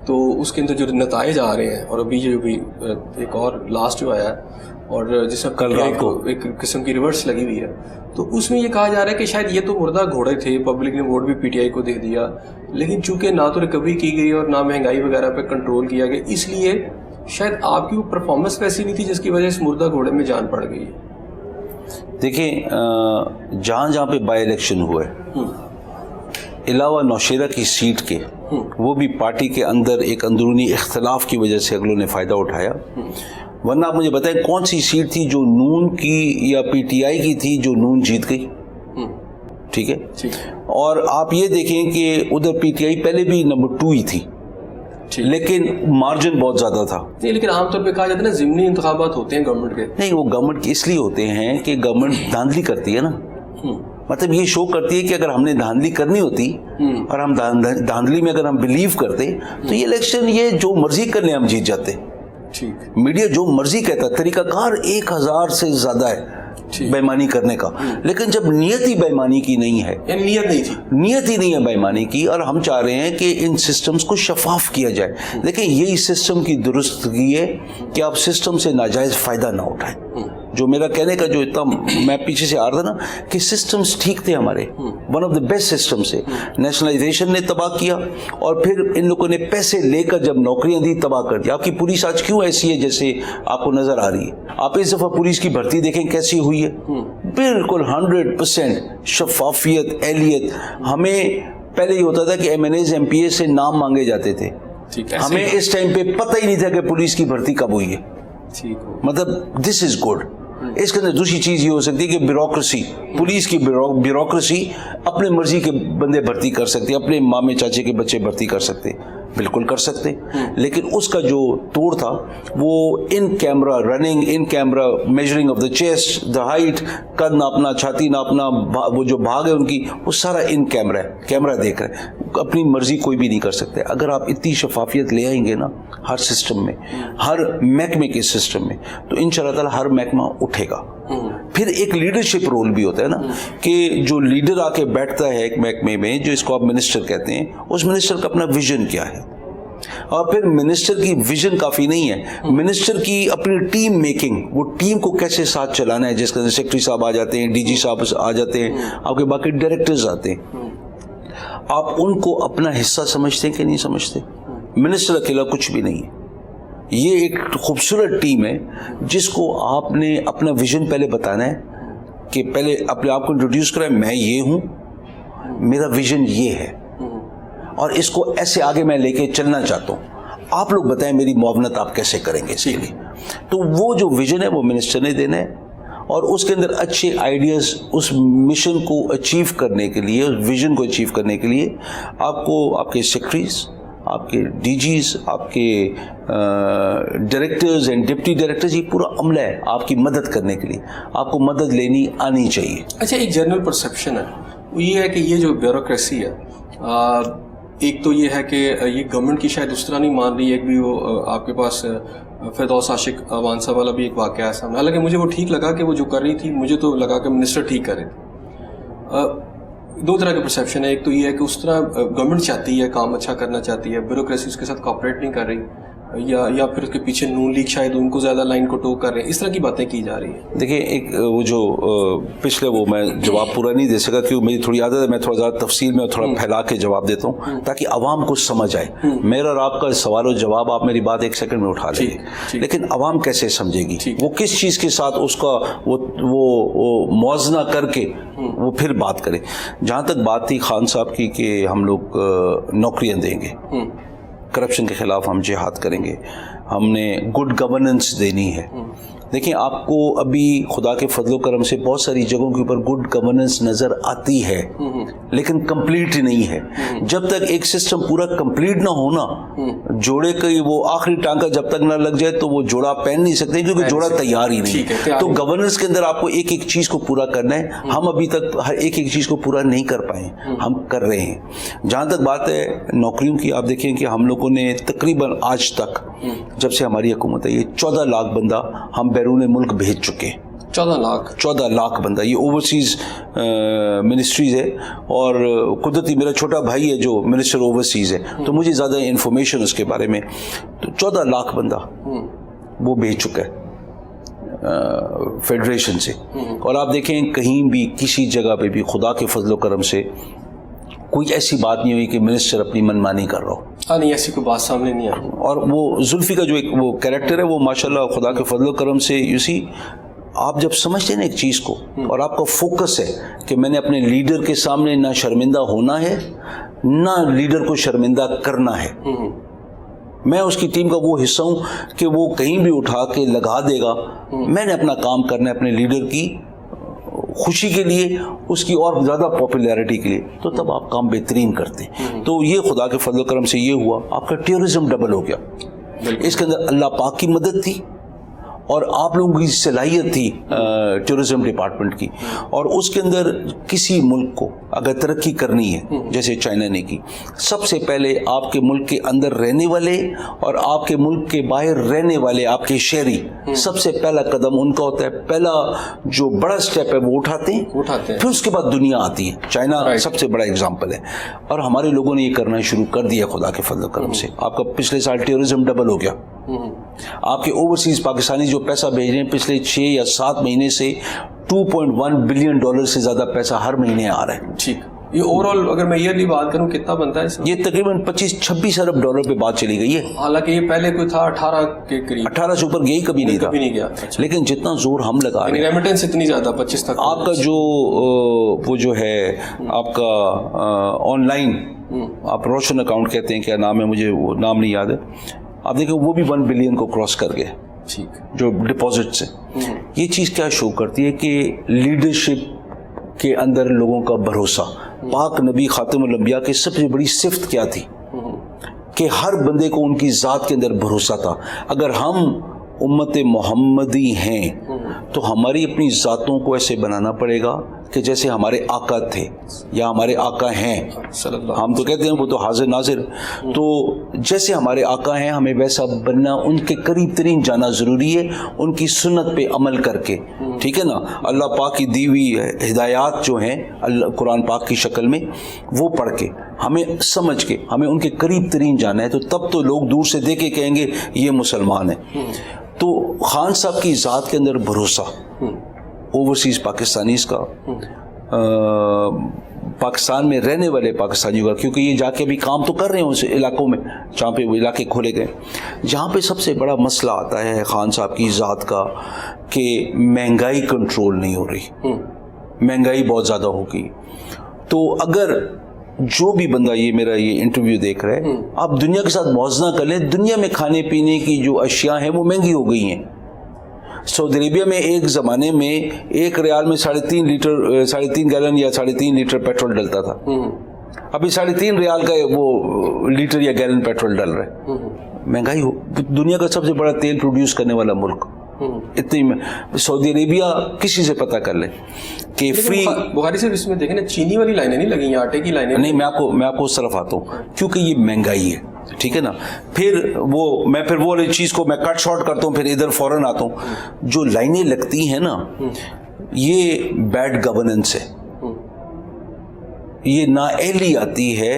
تو اس کے اندر جو نتائج آ رہے ہیں, اور ابھی جو بھی ایک اور لاسٹ جو آیا ہے اور جس میں کل رات کو ایک قسم کی ریورس لگی ہوئی ہے, تو اس میں یہ کہا جا رہا ہے کہ شاید یہ تو مردہ گھوڑے تھے, پبلک نے ووٹ بھی PTI کو دے دیا, لیکن چونکہ نہ تو ریکوری کی گئی اور نہ مہنگائی وغیرہ پہ کنٹرول کیا گیا, اس لیے شاید آپ کی وہ پرفارمنس ویسی نہیں تھی جس کی وجہ سے مردہ گھوڑے میں جان پڑ گئی ہے. دیکھیں جہاں پہ بائی الیکشن ہوئے علاوہ نوشیرہ کی سیٹ کے, وہ بھی پارٹی کے اندر ایک اندرونی اختلاف کی وجہ سے اگلوں نے فائدہ اٹھایا. ورنہ آپ مجھے بتائیں کون سی سیٹ تھی جو نون کی یا PTI کی تھی جو نون جیت گئی؟ ٹھیک ہے, اور آپ یہ دیکھیں کہ ادھر PTI پہلے بھی نمبر 2 ہی تھی, لیکن مارجن بہت زیادہ تھا. نہیں, لیکن عام طور پہ کہا جاتا ہے نا ضمنی انتخابات ہوتے ہیں گورنمنٹ کے. نہیں, وہ گورنمنٹ کی اس لیے ہوتے ہیں کہ گورنمنٹ دھاندلی کرتی ہے نا. مطلب یہ شو کرتی ہے کہ اگر ہم نے دھاندلی کرنی ہوتی اور ہم دھاندلی میں اگر ہم بلیو کرتے تو یہ الیکشن یہ جو مرضی کر لیں ہم جیت جاتے. ٹھیک. میڈیا جو مرضی کہتا ہے, طریقہ کار 1000 سے زیادہ ہے بےمانی کرنے کا, لیکن جب نیت ہی بےمانی کی نہیں ہے, نیت نہیں تھی, نیت ہی نہیں ہے بےمانی کی, اور ہم چاہ رہے ہیں کہ ان سسٹمز کو شفاف کیا جائے. لیکن یہی سسٹم کی درستگی ہے کہ آپ سسٹم سے ناجائز فائدہ نہ اٹھائیں. جو میرا کہنے کا جو اتنا میں پیچھے سے آ رہا تھا نا کہ سسٹمز ٹھیک تھے ہمارے, one of the best system سے. نیشنلائزیشن نے تباہ کیا, اور پھر ان لوگوں نے پیسے لے کر جب نوکریاں دی تباہ کر دیا. آپ کی پولیس آج کیوں ایسی ہے جیسے آپ کو نظر آ رہی ہے؟ آپ اس دفعہ پولیس کی بھرتی دیکھیں کیسی ہوئی ہے, بالکل 100% شفافیت, اہلیت. ہمیں پہلے یہ ہوتا تھا کہ M N As M P A سے نام مانگے جاتے تھے, ہمیں اس ٹائم پہ پتہ ہی نہیں تھا کہ پولیس کی بھرتی کب ہوئی ہے. مطلب دس از گڈ. اس کے اندر دوسری چیز یہ ہو سکتی ہے کہ بیوروکریسی, پولیس کی بیوروکریسی اپنے مرضی کے بندے بھرتی کر سکتے, اپنے مامے چاچے کے بچے بھرتی کر سکتے, بالکل کر سکتے. لیکن اس کا جو توڑ تھا وہ in camera running, in camera measuring of the chest, the height, قد ناپنا, چھاتی ناپنا, وہ جو بھاگ ہے ان کی, وہ سارا ان کیمرہ ہے, کیمرہ دیکھ رہے ہیں. اپنی مرضی کوئی بھی نہیں کر سکتے. اگر آپ اتنی شفافیت لے آئیں گے نا ہر سسٹم میں, ہر محکمے کے سسٹم میں, تو انشاءاللہ تعالی ہر محکمہ اٹھے گا. پھر ایک لیڈرشپ رول بھی ہوتا ہے نا کہ جو لیڈر آ کے بیٹھتا ہے ایک محکمے میں, جو اس کو آپ منسٹر کہتے ہیں, اس منسٹر کا اپنا ویژن کیا ہے, اور پھر منسٹر کی ویژن کافی نہیں ہے, منسٹر کی اپنی ٹیم میکنگ, وہ ٹیم کو کیسے ساتھ چلانا ہے, جس کے اندر سیکرٹری صاحب آ جاتے ہیں, ڈی جی صاحب آ جاتے ہیں, آپ کے باقی ڈائریکٹرز آتے ہیں. آپ ان کو اپنا حصہ سمجھتے ہیں کہ نہیں سمجھتے؟ منسٹر اکیلا کچھ بھی نہیں ہے. یہ ایک خوبصورت ٹیم ہے جس کو آپ نے اپنا ویژن پہلے بتانا ہے کہ پہلے اپنے آپ کو انٹروڈیوس کریں, میں یہ ہوں, میرا ویژن یہ ہے, اور اس کو ایسے آگے میں لے کے چلنا چاہتا ہوں, آپ لوگ بتائیں میری معاونت آپ کیسے کریں گے اس کے لیے. تو وہ جو ویژن ہے وہ منسٹر نے دینا ہے, اور اس کے اندر اچھے آئیڈیاز اس مشن کو اچیو کرنے کے لیے, اس ویژن کو اچیو کرنے کے لیے آپ کو آپ کے سیکرٹریز, آپ کے ڈی جیز, آپ کے ڈائریکٹرز اینڈ ڈپٹی ڈائریکٹرز, یہ پورا عملہ ہے آپ کی مدد کرنے کے لیے. آپ کو مدد لینی آنی چاہیے. اچھا, ایک جنرل پرسیپشن ہے وہ یہ ہے کہ یہ جو بیوروکریسی ہے, ایک تو یہ ہے کہ یہ گورنمنٹ کی شاید اس طرح نہیں مان رہی. ایک بھی وہ آپ کے پاس فردوس عاشق وانسا والا بھی ایک واقعہ ہے سامنے, حالانکہ مجھے وہ ٹھیک لگا کہ وہ جو کر رہی تھی, مجھے تو لگا کہ منسٹر ٹھیک کر رہے تھے. دو طرح کے پرسیپشن ہے. ایک تو یہ ہے کہ اس طرح گورنمنٹ چاہتی ہے, کام اچھا کرنا چاہتی ہے, بیوروکریسی اس کے ساتھ کوآپریٹ نہیں کر رہی, یا پھر اس کے پیچھے نون لیگ شاید ان کو زیادہ لائن کو ٹو کر رہے ہیں, اس طرح کی باتیں کی جا رہی ہیں. دیکھیں, ایک وہ جو پچھلے وہ میں جواب پورا نہیں دے سکا کیونکہ میری تھوڑی عادت ہے, میں تھوڑا زیادہ تفصیل میں تھوڑا پھیلا کے جواب دیتا ہوں تاکہ عوام کو سمجھ آئے. میرا اور آپ کا سوال و جواب آپ میری بات 1 سیکنڈ میں اٹھا لیں گے, لیکن عوام کیسے سمجھے گی, وہ کس چیز کے ساتھ اس کا وہ موازنہ کر کے وہ پھر بات کرے. جہاں تک بات تھی خان صاحب کی کہ ہم لوگ نوکریاں دیں گے, کرپشن کے خلاف ہم جہاد کریں گے, ہم نے گڈ گورننس دینی ہے. دیکھیں, آپ کو ابھی خدا کے فضل و کرم سے بہت ساری جگہوں کے اوپر گڈ گورننس نظر آتی ہے, لیکن کمپلیٹ نہیں ہے. جب تک ایک سسٹم پورا کمپلیٹ نہ ہونا, جوڑے کا وہ آخری ٹانکا جب تک نہ لگ جائے تو وہ جوڑا پہن نہیں سکتے کیونکہ جوڑا تیار ہی نہیں. تو گورننس کے اندر آپ کو ایک ایک چیز کو پورا کرنا ہے. ہم ابھی تک ہر ایک ایک چیز کو پورا نہیں کر پائے, ہم کر رہے ہیں. جہاں تک بات ہے نوکریوں کی, آپ دیکھیں کہ ہم لوگوں نے تقریباً آج تک جب سے ہماری حکومت ہے, یہ 14 لاکھ بندہ ہم بیرون ملک بھیج چکے ہیں. 14 لاکھ بندہ, یہ اوورسیز منسٹریز ہے, اور قدرتی میرا چھوٹا بھائی ہے جو منسٹر اوورسیز ہے تو مجھے زیادہ انفارمیشن اس کے بارے میں. تو 14 لاکھ بندہ وہ بھیج چکا ہے فیڈریشن سے. اور آپ دیکھیں کہیں بھی کسی جگہ پہ بھی خدا کے فضل و کرم سے کوئی ایسی بات نہیں ہوئی کہ منسٹر اپنی منمانی کر رہا ہو. نہیں, ایسی کوئی بات سامنے نہیں آئی. اور وہ زلفی کا جو ایک وہ کیریکٹر ہے وہ ماشاءاللہ خدا کے فضل و کرم سے, یو سی, آپ جب سمجھتے ہیں نا ایک چیز کو اور آپ کا فوکس ہے کہ میں نے اپنے لیڈر کے سامنے نہ شرمندہ ہونا ہے نہ لیڈر کو شرمندہ کرنا ہے. میں اس کی ٹیم کا وہ حصہ ہوں کہ وہ کہیں بھی اٹھا کے لگا دے گا, میں نے اپنا کام کرنا ہے اپنے لیڈر کی خوشی کے لیے, اس کی اور زیادہ پاپولیرٹی کے لیے, تو تب آپ کام بہترین کرتے. تو یہ خدا کے فضل و کرم سے یہ ہوا, آپ کا ٹیررزم ڈبل ہو گیا. اس کے اندر اللہ پاک کی مدد تھی اور آپ لوگوں کی صلاحیت تھی ٹورزم ڈپارٹمنٹ کی, اور اس کے اندر کسی ملک کو اگر ترقی کرنی ہے جیسے چائنا نے کی, سب سے پہلے آپ کے ملک کے اندر رہنے والے اور آپ کے ملک کے باہر رہنے والے آپ کے شہری, سب سے پہلا قدم ان کا ہوتا ہے, پہلا جو بڑا سٹیپ ہے وہ اٹھاتے ہیں, پھر اس کے بعد دنیا آتی ہے. چائنا سب سے بڑا اگزامپل ہے, اور ہمارے لوگوں نے یہ کرنا شروع کر دیا خدا کے فضل و کرم سے. آپ کا پچھلے سال ٹیورزم ڈبل ہو گیا. آپ کے اوورسیز پاکستانی جو پیسہ بھیج رہے ہیں پچھلے 6 یا 7 مہینے سے $2.1 بلین سے زیادہ پیسہ ہر مہینے آ رہا ہے. ٹھیک, یہ اوور آل اگر میں ایئرلی بات کروں کتنا بنتا ہے اس میں؟ یہ تقریباً 25-26 ارب ڈالر پہ بات چلی گئی ہے. حالانکہ یہ پہلے کوئی تھا 18 کے قریب, 18 سے اوپر گئی کبھی نہیں تھا, کبھی نہیں گیا. لیکن جتنا زور ہم لگا رہے ہیں, ریمیٹنس اتنی زیادہ 25 تک. آپ کا جو وہ جو ہے آپ کا آن لائن آپ روشن اکاؤنٹ کہتے ہیں, کیا نام ہے مجھے وہ نام نہیں یاد ہے, آپ دیکھیں وہ بھی 1 بلین کو کراس کر گئے. ٹھیک, جو ڈپازٹ سے. یہ چیز کیا شو کرتی ہے کہ لیڈرشپ کے اندر لوگوں کا بھروسہ. پاک نبی خاتم الانبیاء کی سب سے بڑی صفت کیا تھی کہ ہر بندے کو ان کی ذات کے اندر بھروسہ تھا. اگر ہم امت محمدی ہیں تو ہماری اپنی ذاتوں کو ایسے بنانا پڑے گا کہ جیسے ہمارے آقا تھے یا ہمارے آقا ہیں. ہم تو کہتے ہیں وہ تو حاضر ناظر, تو جیسے ہمارے آقا ہیں ہمیں ویسا بننا, ان کے قریب ترین جانا ضروری ہے, ان کی سنت پہ عمل کر کے. ٹھیک ہے نا, اللہ پاک کی دی ہوئی ہدایات جو ہیں اللہ قرآن پاک کی شکل میں وہ پڑھ کے ہمیں سمجھ کے ہمیں ان کے قریب ترین جانا ہے. تو تب تو لوگ دور سے دیکھ کے کہیں گے یہ مسلمان ہیں. تو خان صاحب کی ذات کے اندر بھروسہ اوورسیز پاکستانیز کا, پاکستان میں رہنے والے پاکستانیوں کا, کیونکہ یہ جا کے بھی کام تو کر رہے ہیں اس علاقوں میں جہاں پہ وہ علاقے کھولے گئے. جہاں پہ سب سے بڑا مسئلہ آتا ہے خان صاحب کی ذات کا کہ مہنگائی کنٹرول نہیں ہو رہی, مہنگائی بہت زیادہ ہو گئی. تو اگر جو بھی بندہ یہ میرا یہ انٹرویو دیکھ رہا ہے, آپ دنیا کے ساتھ موازنہ کر لیں, دنیا میں کھانے پینے کی جو اشیاء ہیں وہ مہنگی ہو گئی ہیں. سعودی عربیہ میں ایک زمانے میں 1 ریال میں 3.5 گیلن یا 3.5 لیٹر پیٹرول ڈلتا تھا. ابھی 3.5 ریال کا وہ لیٹر یا گیلن پیٹرول ڈل رہا ہے. مہنگائی ہو, دنیا کا سب سے بڑا تیل پروڈیوس کرنے والا ملک, اتنی میں سعودی عربیہ کسی سے پتہ کر لیں کہ فری. بخاری سے اس میں دیکھیں نا چینی والی لائنیں نہیں لگی ہیں, آٹے کی لائنیں نہیں. میں آپ کو اس طرف آتا ہوں کیونکہ یہ مہنگائی ہے. ٹھیک ہے نا, پھر وہ والی چیز کو میں کٹ شارٹ کرتا ہوں, پھر ادھر فوراً آتا ہوں. جو لائنیں لگتی ہیں نا یہ بیڈ گورننس ہے, یہ نااہلی آتی ہے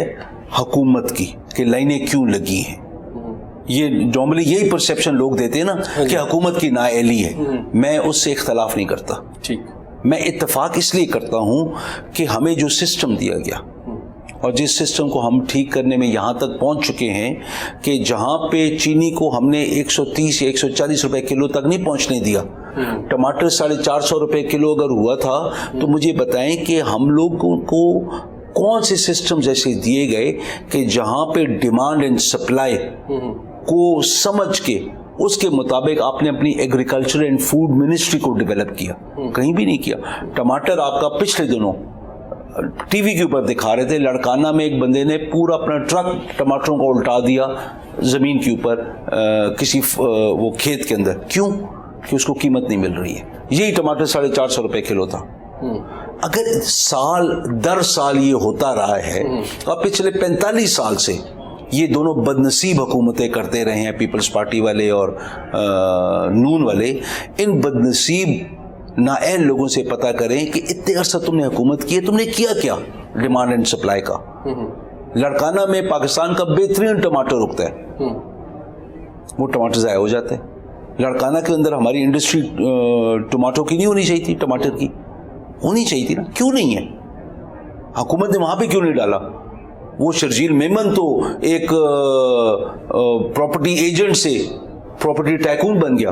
حکومت کی کہ لائنیں کیوں لگی ہیں. یہ نارملی یہی پرسیپشن لوگ دیتے ہیں نا کہ حکومت کی نااہلی ہے. میں اس سے اختلاف نہیں کرتا. ٹھیک, میں اتفاق اس لیے کرتا ہوں کہ ہمیں جو سسٹم دیا گیا اور جس سسٹم کو ہم ٹھیک کرنے میں یہاں تک پہنچ چکے ہیں کہ جہاں پہ چینی کو ہم نے 130 یا 140 روپے کلو تک نہیں پہنچنے دیا. ٹماٹر 450 روپے کلو اگر ہوا تھا تو مجھے بتائیں کہ ہم لوگوں کو کون سے سسٹمز ایسے دیے گئے کہ جہاں پہ ڈیمانڈ اینڈ سپلائی کو سمجھ کے اس کے مطابق آپ نے اپنی ایگریکلچر اینڈ فوڈ منسٹری کو ڈیولپ کیا. کہیں بھی نہیں کیا. ٹماٹر آپ کا پچھلے دنوں ٹی وی کے اوپر دکھا رہے تھے, لڑکانہ میں ایک بندے نے پورا اپنا ٹرک ٹماٹروں کو الٹا دیا زمین کے اوپر کسی وہ کھیت کے اندر. کیوں؟ کہ اس کو قیمت نہیں مل رہی ہے. یہی ٹماٹر 450 روپے کلو تھا. اگر سال در سال یہ ہوتا رہا ہے اور پچھلے 45 سال سے یہ دونوں بدنصیب حکومتیں کرتے رہے ہیں, پیپلز پارٹی والے اور نون والے, ان بدنصیب نااہل لوگوں سے پتہ کریں کہ اتنے عرصہ تم نے حکومت کی ہے, تم نے کیا کیا ڈیمانڈ اینڈ سپلائی کا. لڑکانہ میں پاکستان کا بہترین ٹماٹر اگتا ہے, وہ ٹماٹر ضائع ہو جاتے ہیں. لڑکانہ کے اندر ہماری انڈسٹری ٹماٹو کی نہیں ہونی چاہیے تھی, ٹماٹر کی ہونی چاہیے تھی نا, کیوں نہیں ہے؟ حکومت نے وہاں پہ کیوں نہیں ڈالا؟ وہ شرجیل میمن تو ایک پراپرٹی ایجنٹ سے پراپرٹی ٹائکون بن گیا,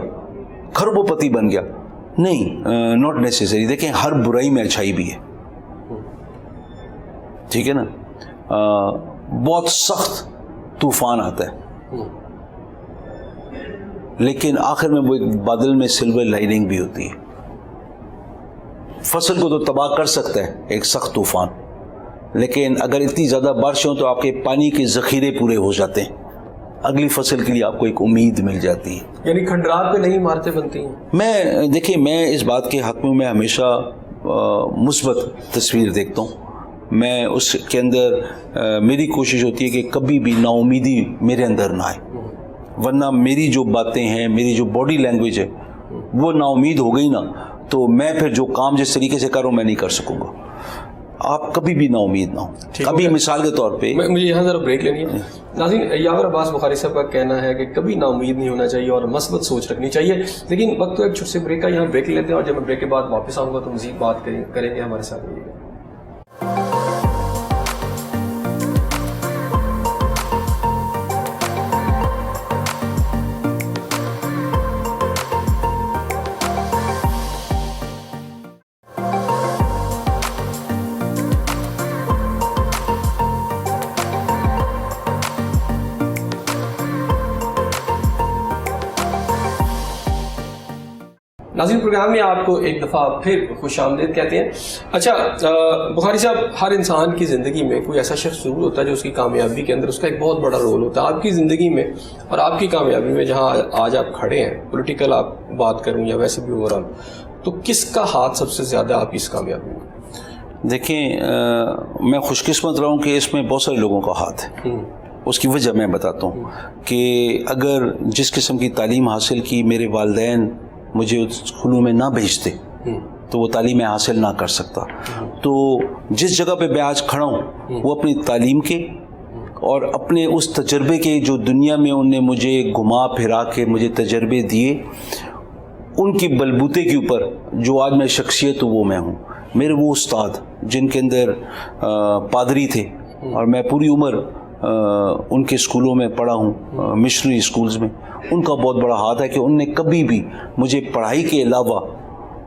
کھربوں پتی بن گیا. نہیں, ناٹ نیسیسری. دیکھیں ہر برائی میں اچھائی بھی ہے. ٹھیک ہے نا, بہت سخت طوفان آتا ہے لیکن آخر میں وہ ایک بادل میں سلور لائننگ بھی ہوتی ہے. فصل کو تو تباہ کر سکتا ہے ایک سخت طوفان, لیکن اگر اتنی زیادہ بارشیں ہوں تو آپ کے پانی کے ذخیرے پورے ہو جاتے ہیں. اگلی فصل کے لیے آپ کو ایک امید مل جاتی ہے. یعنی کھنڈرات پہ نہیں عمارتیں بنتی ہیں. میں دیکھیں میں اس بات کے حق میں ہمیشہ مثبت تصویر دیکھتا ہوں. میں اس کے اندر میری کوشش ہوتی ہے کہ کبھی بھی نا امیدی میرے اندر نہ آئے, ورنہ میری جو باتیں ہیں, میری جو باڈی لینگویج ہے, وہ نا امید ہو گئی نا تو میں پھر جو کام جس طریقے سے کروں میں نہیں کر سکوں گا. آپ کبھی بھی نا امید نہ ہو. ابھی مثال کے طور پہ مجھے یہاں ذرا بریک لینی ہے. ناظرین, یاور عباس بخاری صاحب کا کہنا ہے کہ کبھی نا امید نہیں ہونا چاہیے اور مثبت سوچ رکھنی چاہیے. لیکن وقت تو ایک چھوٹے سے بریک کا, یہاں بریک لیتے ہیں اور جب میں بریک کے بعد واپس آؤں گا تو مزید بات کریں گے. ہمارے ساتھ رہیے گا. ناظرین, پروگرام میں آپ کو ایک دفعہ پھر خوش آمدید کہتے ہیں. اچھا بخاری صاحب, ہر انسان کی زندگی میں کوئی ایسا شخص ضرور ہوتا ہے جو اس کی کامیابی کے اندر اس کا ایک بہت بڑا رول ہوتا ہے. آپ کی زندگی میں اور آپ کی کامیابی میں جہاں آج آپ کھڑے ہیں, پولیٹیکل آپ بات کروں یا ویسے بھی اوور آل, تو کس کا ہاتھ سب سے زیادہ آپ کی اس کامیابی میں؟ دیکھیں میں خوش قسمت رہا ہوں کہ اس میں بہت سارے لوگوں کا ہاتھ ہے. اس کی وجہ میں بتاتا ہوں کہ اگر جس قسم کی تعلیم حاصل کی میرے والدین مجھے اسکولوں میں نہ بھیجتے تو وہ تعلیم میں حاصل نہ کر سکتا. تو جس جگہ پہ میں آج کھڑا ہوں وہ اپنی تعلیم کے اور اپنے اس تجربے کے جو دنیا میں انہوں نے مجھے گھما پھرا کے مجھے تجربے دیے, ان کی بلبوتے کے اوپر جو آج میں شخصیت ہوں وہ میں ہوں. میرے وہ استاد جن کے اندر پادری تھے اور میں پوری عمر ان کے اسکولوں میں پڑھا ہوں, مشنری اسکولز میں, ان کا بہت بڑا ہاتھ ہے کہ ان نے کبھی بھی مجھے پڑھائی کے علاوہ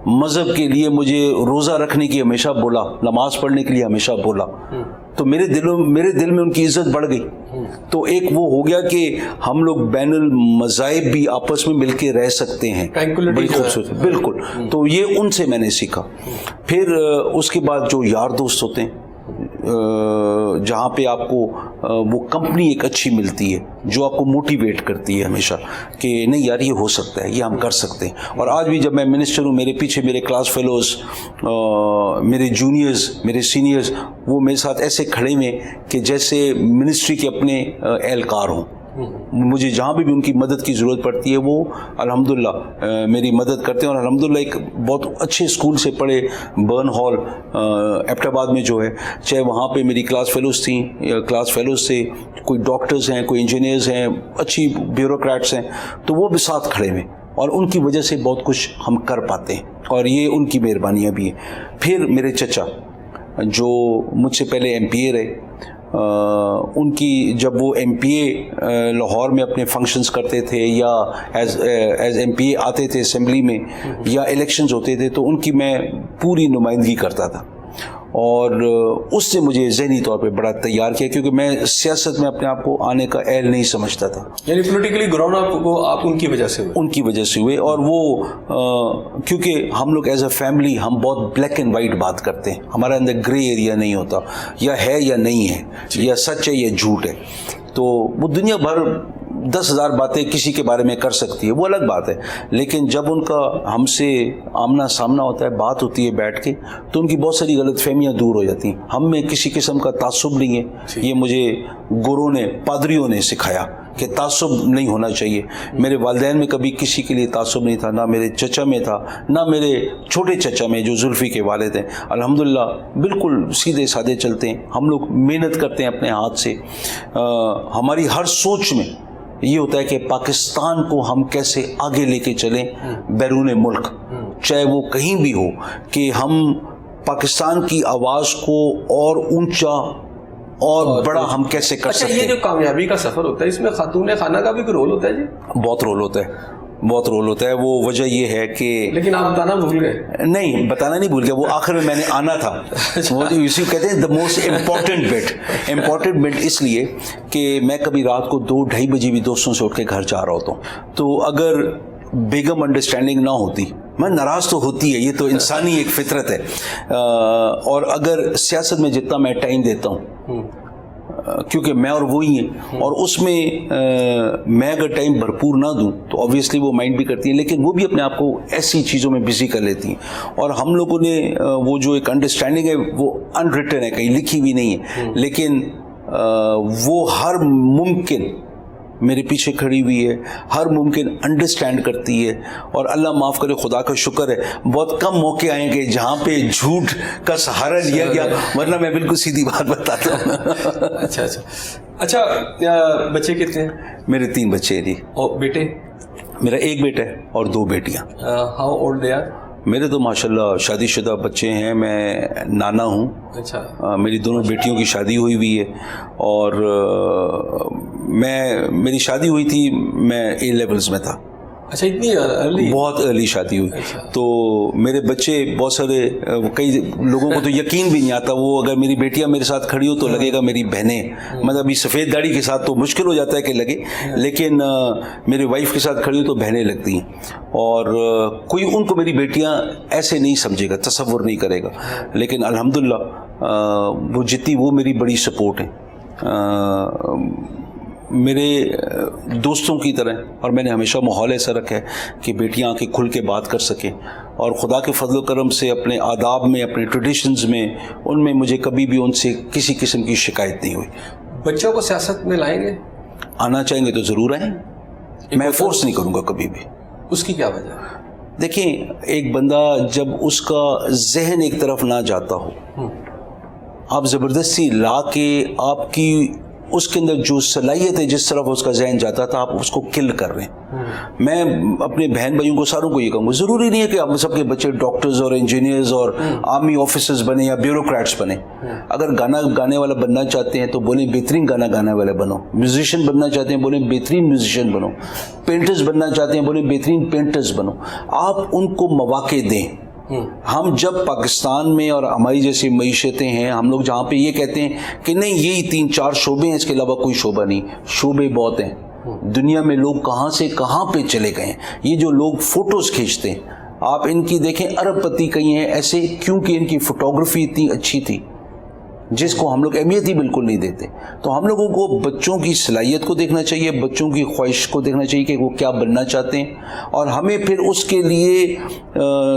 مذہب کے لیے مجھے روزہ رکھنے کی ہمیشہ بولا, نماز پڑھنے کے لیے ہمیشہ بولا. تو میرے دل میں ان کی عزت بڑھ گئی. تو ایک وہ ہو گیا کہ ہم لوگ بین المذاہب بھی آپس میں مل کے رہ سکتے ہیں, بڑی خوبصورت. بالکل. تو یہ ان سے میں نے سیکھا. پھر اس کے بعد جو یار دوست ہوتے ہیں, جہاں پہ آپ کو وہ کمپنی ایک اچھی ملتی ہے جو آپ کو موٹیویٹ کرتی ہے ہمیشہ کہ نہیں یار یہ ہو سکتا ہے, یہ ہم کر سکتے ہیں. اور آج بھی جب میں منسٹر ہوں, میرے پیچھے میرے کلاس فیلوز, میرے جونیئرز, میرے سینئرز, وہ میرے ساتھ ایسے کھڑے ہوئے کہ جیسے منسٹری کے اپنے اہلکار ہوں. مجھے جہاں بھی ان کی مدد کی ضرورت پڑتی ہے وہ الحمدللہ میری مدد کرتے ہیں. اور الحمدللہ ایک بہت اچھے اسکول سے پڑھے, برن ہال ایبٹ آباد میں جو ہے, چاہے وہاں پہ میری کلاس فیلوز تھیں, کلاس فیلوز سے کوئی ڈاکٹرز ہیں, کوئی انجینئرز ہیں, اچھی بیوروکریٹس ہیں, تو وہ بھی ساتھ کھڑے ہوئے اور ان کی وجہ سے بہت کچھ ہم کر پاتے ہیں اور یہ ان کی مہربانیاں بھی ہیں. پھر میرے چچا جو مجھ سے پہلے ایم پی اے رہے, ان کی جب وہ ایم پی اے لاہور میں اپنے فنکشنز کرتے تھے یا ایز ایم پی اے آتے تھے اسمبلی میں یا الیکشنز ہوتے تھے تو ان کی میں پوری نمائندگی کرتا تھا. اور اس سے مجھے ذہنی طور پہ بڑا تیار کیا کیونکہ میں سیاست میں اپنے آپ کو آنے کا اہل نہیں سمجھتا تھا. یعنی پولیٹیکلی گراؤنڈ آپ ان کی وجہ سے ہوئے؟ ان کی وجہ سے ہوئے. اور وہ کیونکہ ہم لوگ ایز اے فیملی ہم بہت بلیک اینڈ وائٹ بات کرتے ہیں, ہمارے اندر گرے ایریا نہیں ہوتا, یا ہے یا نہیں ہے, یا سچ ہے یا جھوٹ ہے. تو وہ دنیا بھر 10,000 باتیں کسی کے بارے میں کر سکتی ہے, وہ الگ بات ہے. لیکن جب ان کا ہم سے آمنا سامنا ہوتا ہے, بات ہوتی ہے بیٹھ کے, تو ان کی بہت ساری غلط فہمیاں دور ہو جاتی ہیں. ہم میں کسی قسم کا تعصب نہیں ہے. یہ مجھے گوروں نے, پادریوں نے سکھایا کہ تعصب نہیں ہونا چاہیے. میرے والدین میں کبھی کسی کے لیے تعصب نہیں تھا, نہ میرے چچا میں تھا, نہ میرے چھوٹے چچا میں جو زلفی کے والد ہیں. الحمدللہ بالکل سیدھے سادے چلتے ہیں. ہم لوگ محنت کرتے ہیں اپنے ہاتھ سے. ہماری ہر سوچ میں یہ ہوتا ہے کہ پاکستان کو ہم کیسے آگے لے کے چلیں بیرون ملک, چاہے وہ کہیں بھی ہو, کہ ہم پاکستان کی آواز کو اور اونچا اور بڑا ہم کیسے کر سکتے ہیں. یہ جو کامیابی کا سفر ہوتا ہے اس میں خاتون خانہ کا بھی کوئی رول ہوتا ہے؟ جی بہت رول ہوتا ہے, بہت رول ہوتا ہے. وہ وجہ یہ ہے کہ لیکن آپ بتانا بھول گئے. نہیں, بتانا نہیں بھول گیا, وہ آخر میں میں نے آنا تھا. وہ اسی کہتے ہیں دا موسٹ امپورٹنٹ بٹ اس لیے کہ میں کبھی رات کو 2-2:30 بجے بھی دوستوں سے اٹھ کے گھر جا رہا ہوتا ہوں. تو اگر بیگم انڈرسٹینڈنگ نہ ہوتی, میں ناراض تو ہوتی ہے, یہ تو انسانی ایک فطرت ہے. اور اگر سیاست میں جتنا میں ٹائم دیتا ہوں, کیونکہ میں اور وہی ہیں، اور اس میں میں اگر ٹائم بھرپور نہ دوں تو آبویسلی وہ مائنڈ بھی کرتی ہیں، لیکن وہ بھی اپنے آپ کو ایسی چیزوں میں بزی کر لیتی ہیں. اور ہم لوگوں نے وہ جو ایک انڈرسٹینڈنگ ہے وہ ان ریٹن ہے، کہیں لکھی بھی نہیں ہے، لیکن وہ ہر ممکن میرے پیچھے کھڑی ہوئی ہے، ہر ممکن انڈرسٹینڈ کرتی ہے. اور اللہ معاف کرے، خدا کا شکر ہے بہت کم موقع آئیں گے جہاں پہ جھوٹ کا سہارا لیا گیا، ورنہ میں بالکل سیدھی بات بتاتا ہوں. اچھا بچے کتنے ہیں؟ میرے 3 بچے ہیں جی. اور بیٹے؟ میرا 1 بیٹا ہے اور 2 بیٹیاں. How old they are? میرے تو ماشاءاللہ شادی شدہ بچے ہیں، میں نانا ہوں. اچھا. میری دونوں بیٹیوں کی شادی ہوئی ہے، اور میری شادی ہوئی تھی میں A لیولز میں تھا. اچھا، اتنی ارلی؟ بہت ارلی شادی ہوئی. تو میرے بچے بہت سارے، کئی لوگوں کو تو یقین بھی نہیں آتا، وہ اگر میری بیٹیاں میرے ساتھ کھڑی ہو تو لگے گا میری بہنیں، مطلب ابھی سفید داڑھی کے ساتھ تو مشکل ہو جاتا ہے کہ لگے، لیکن میری وائف کے ساتھ کھڑی ہو تو بہنیں لگتی ہیں. اور کوئی ان کو میری بیٹیاں ایسے نہیں سمجھے گا، تصور نہیں کرے گا. لیکن الحمدللہ وہ جتنی وہ میری بڑی سپورٹ ہیں، میرے دوستوں کی طرح. اور میں نے ہمیشہ ماحول ایسا رکھا ہے کہ بیٹیاں آ کے کھل کے بات کر سکیں، اور خدا کے فضل و کرم سے اپنے آداب میں، اپنے ٹریڈیشنز میں، ان میں مجھے کبھی بھی ان سے کسی قسم کی شکایت نہیں ہوئی. بچوں کو سیاست میں لائیں گے؟ آنا چاہیں گے تو ضرور آئیں، میں فورس نہیں کروں گا کبھی بھی. اس کی کیا وجہ؟ دیکھیں، ایک بندہ جب اس کا ذہن ایک طرف نہ جاتا ہو، آپ زبردستی لا کے آپ کی اس کے اندر جو صلاحیت ہے جس طرف اس کا ذہن جاتا تھا، آپ اس کو کل کر رہے ہیں. میں اپنے بہن بھائیوں کو ساروں کو یہ کہوں گا، ضروری نہیں ہے کہ آپ سب کے بچے ڈاکٹرز اور انجینئرز اور آرمی آفیسرز بنے یا بیوروکریٹس بنے. اگر گانا گانے والا بننا چاہتے ہیں تو بولیں بہترین گانا گانے والے بنو. میوزیشین بننا چاہتے ہیں بولیں بہترین میوزیشین بنو. پینٹرز بننا چاہتے ہیں بولیں بہترین پینٹرز بنو. آپ ان کو مواقع دیں. ہم جب پاکستان میں اور ہماری جیسی معیشتیں ہیں، ہم لوگ جہاں پہ یہ کہتے ہیں کہ نہیں یہی 3-4 شعبے ہیں، اس کے علاوہ کوئی شعبہ نہیں. شعبے بہت ہیں. دنیا میں لوگ کہاں سے کہاں پہ چلے گئے ہیں. یہ جو لوگ فوٹوز کھینچتے ہیں، آپ ان کی دیکھیں، ارب پتی کئی ہیں ایسے، کیونکہ ان کی فوٹوگرافی اتنی اچھی تھی جس کو ہم لوگ اہمیت ہی بالکل نہیں دیتے. تو ہم لوگوں کو بچوں کی صلاحیت کو دیکھنا چاہیے، بچوں کی خواہش کو دیکھنا چاہیے کہ وہ کیا بننا چاہتے ہیں، اور ہمیں پھر اس کے لیے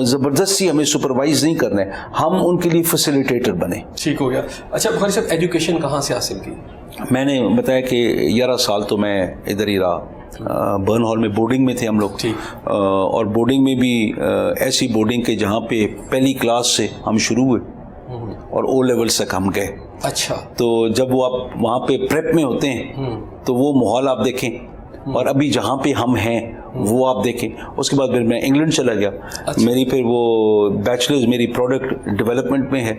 زبردستی ہمیں سپروائز نہیں کرنا ہے، ہم ان کے لیے فیسیلیٹیٹر بنیں. ٹھیک ہو گیا. اچھا بخاری صاحب، ایجوکیشن کہاں سے حاصل کی؟ میں نے بتایا کہ 11 سال تو میں ادھر ہی رہا. برن ہال میں بورڈنگ میں تھے ہم لوگ، اور بورڈنگ میں بھی ایسی بورڈنگ کے جہاں پہ پہلی کلاس سے ہم شروع ہوئے اور O لیولز تک ہم گئے. اچھا. تو جب وہ آپ وہاں پہ پریپ میں ہوتے ہیں تو وہ ماحول آپ دیکھیں، اور ابھی جہاں پہ ہم ہیں وہ آپ دیکھیں. اس کے بعد پھر میں انگلینڈ چلا گیا. میری پھر وہ بیچلرز میری پروڈکٹ ڈیولپمنٹ میں ہے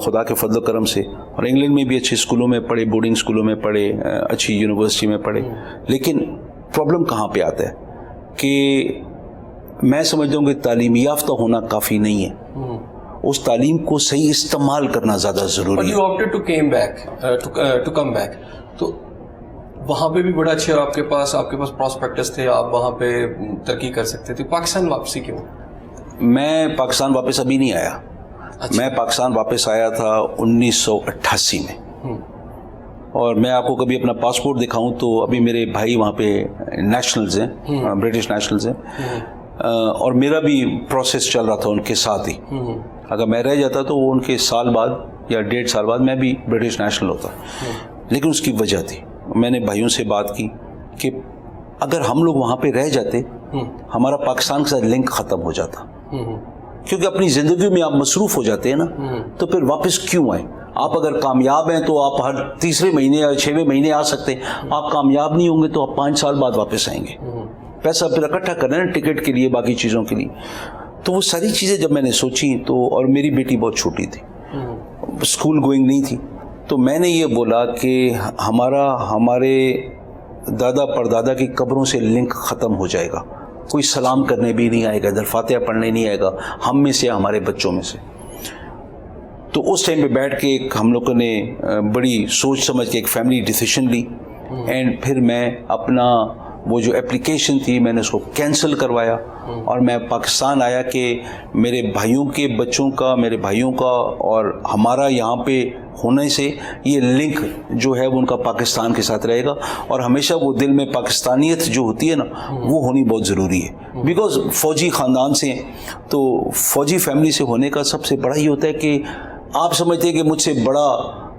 خدا کے فضل و کرم سے، اور انگلینڈ میں بھی اچھے اسکولوں میں پڑھے، بورڈنگ اسکولوں میں پڑھے، اچھی یونیورسٹی میں پڑھے. لیکن پرابلم کہاں پہ آتا ہے کہ میں سمجھتا ہوں کہ تعلیم یافتہ ہونا کافی نہیں ہے، اس تعلیم کو صحیح استعمال کرنا زیادہ ضروری ہے. تو وہاں پہ بھی بڑا اچھا آپ کے پاس پراسپیکٹس تھے، آپ وہاں پہ ترقی کر سکتے تھے. پاکستان واپسی کیوں؟ میں پاکستان واپس ابھی نہیں آیا. میں پاکستان واپس آیا تھا 1988 میں، اور میں آپ کو کبھی اپنا پاسپورٹ دکھاؤں تو ابھی میرے بھائی وہاں پہ نیشنلز ہیں، برٹش نیشنلز ہیں، اور میرا بھی پروسیس چل رہا تھا ان کے ساتھ ہی. اگر میں رہ جاتا تو وہ ان کے سال بعد یا 1.5 سال بعد میں بھی برٹش نیشنل ہوتا. لیکن اس کی وجہ تھی، میں نے بھائیوں سے بات کی کہ اگر ہم لوگ وہاں پہ رہ جاتے ہمارا پاکستان کے ساتھ لنک ختم ہو جاتا، کیونکہ اپنی زندگی میں آپ مصروف ہو جاتے ہیں نا، تو پھر واپس کیوں آئیں؟ آپ اگر کامیاب ہیں تو آپ ہر 3 مہینے یا 6 مہینے آ سکتے ہیں. آپ کامیاب نہیں ہوں گے تو آپ 5 سال بعد واپس آئیں گے. پیسہ پھر اکٹھا کرنا ہے نا ٹکٹ کے لیے، باقی چیزوں کے لیے. تو وہ ساری چیزیں جب میں نے سوچی تو، اور میری بیٹی بہت چھوٹی تھی، اسکول گوئنگ نہیں تھی، تو میں نے یہ بولا کہ ہمارے دادا پردادا کی قبروں سے لنک ختم ہو جائے گا. کوئی سلام کرنے بھی نہیں آئے گا، ادھر فاتحہ پڑھنے نہیں آئے گا ہم میں سے، ہمارے بچوں میں سے. تو اس ٹائم پہ بیٹھ کے ہم لوگوں نے بڑی سوچ سمجھ کے ایک فیملی ڈیسیشن لی. اینڈ پھر میں اپنا وہ جو اپلیکیشن تھی میں نے اس کو کینسل کروایا اور میں پاکستان آیا کہ میرے بھائیوں کے بچوں کا، میرے بھائیوں کا اور ہمارا یہاں پہ ہونے سے یہ لنک جو ہے وہ ان کا پاکستان کے ساتھ رہے گا، اور ہمیشہ وہ دل میں پاکستانیت جو ہوتی ہے نا وہ ہونی بہت ضروری ہے. بیکاز فوجی خاندان سے، تو فوجی فیملی سے ہونے کا سب سے بڑا یہ ہوتا ہے کہ آپ سمجھتے ہیں کہ مجھ سے بڑا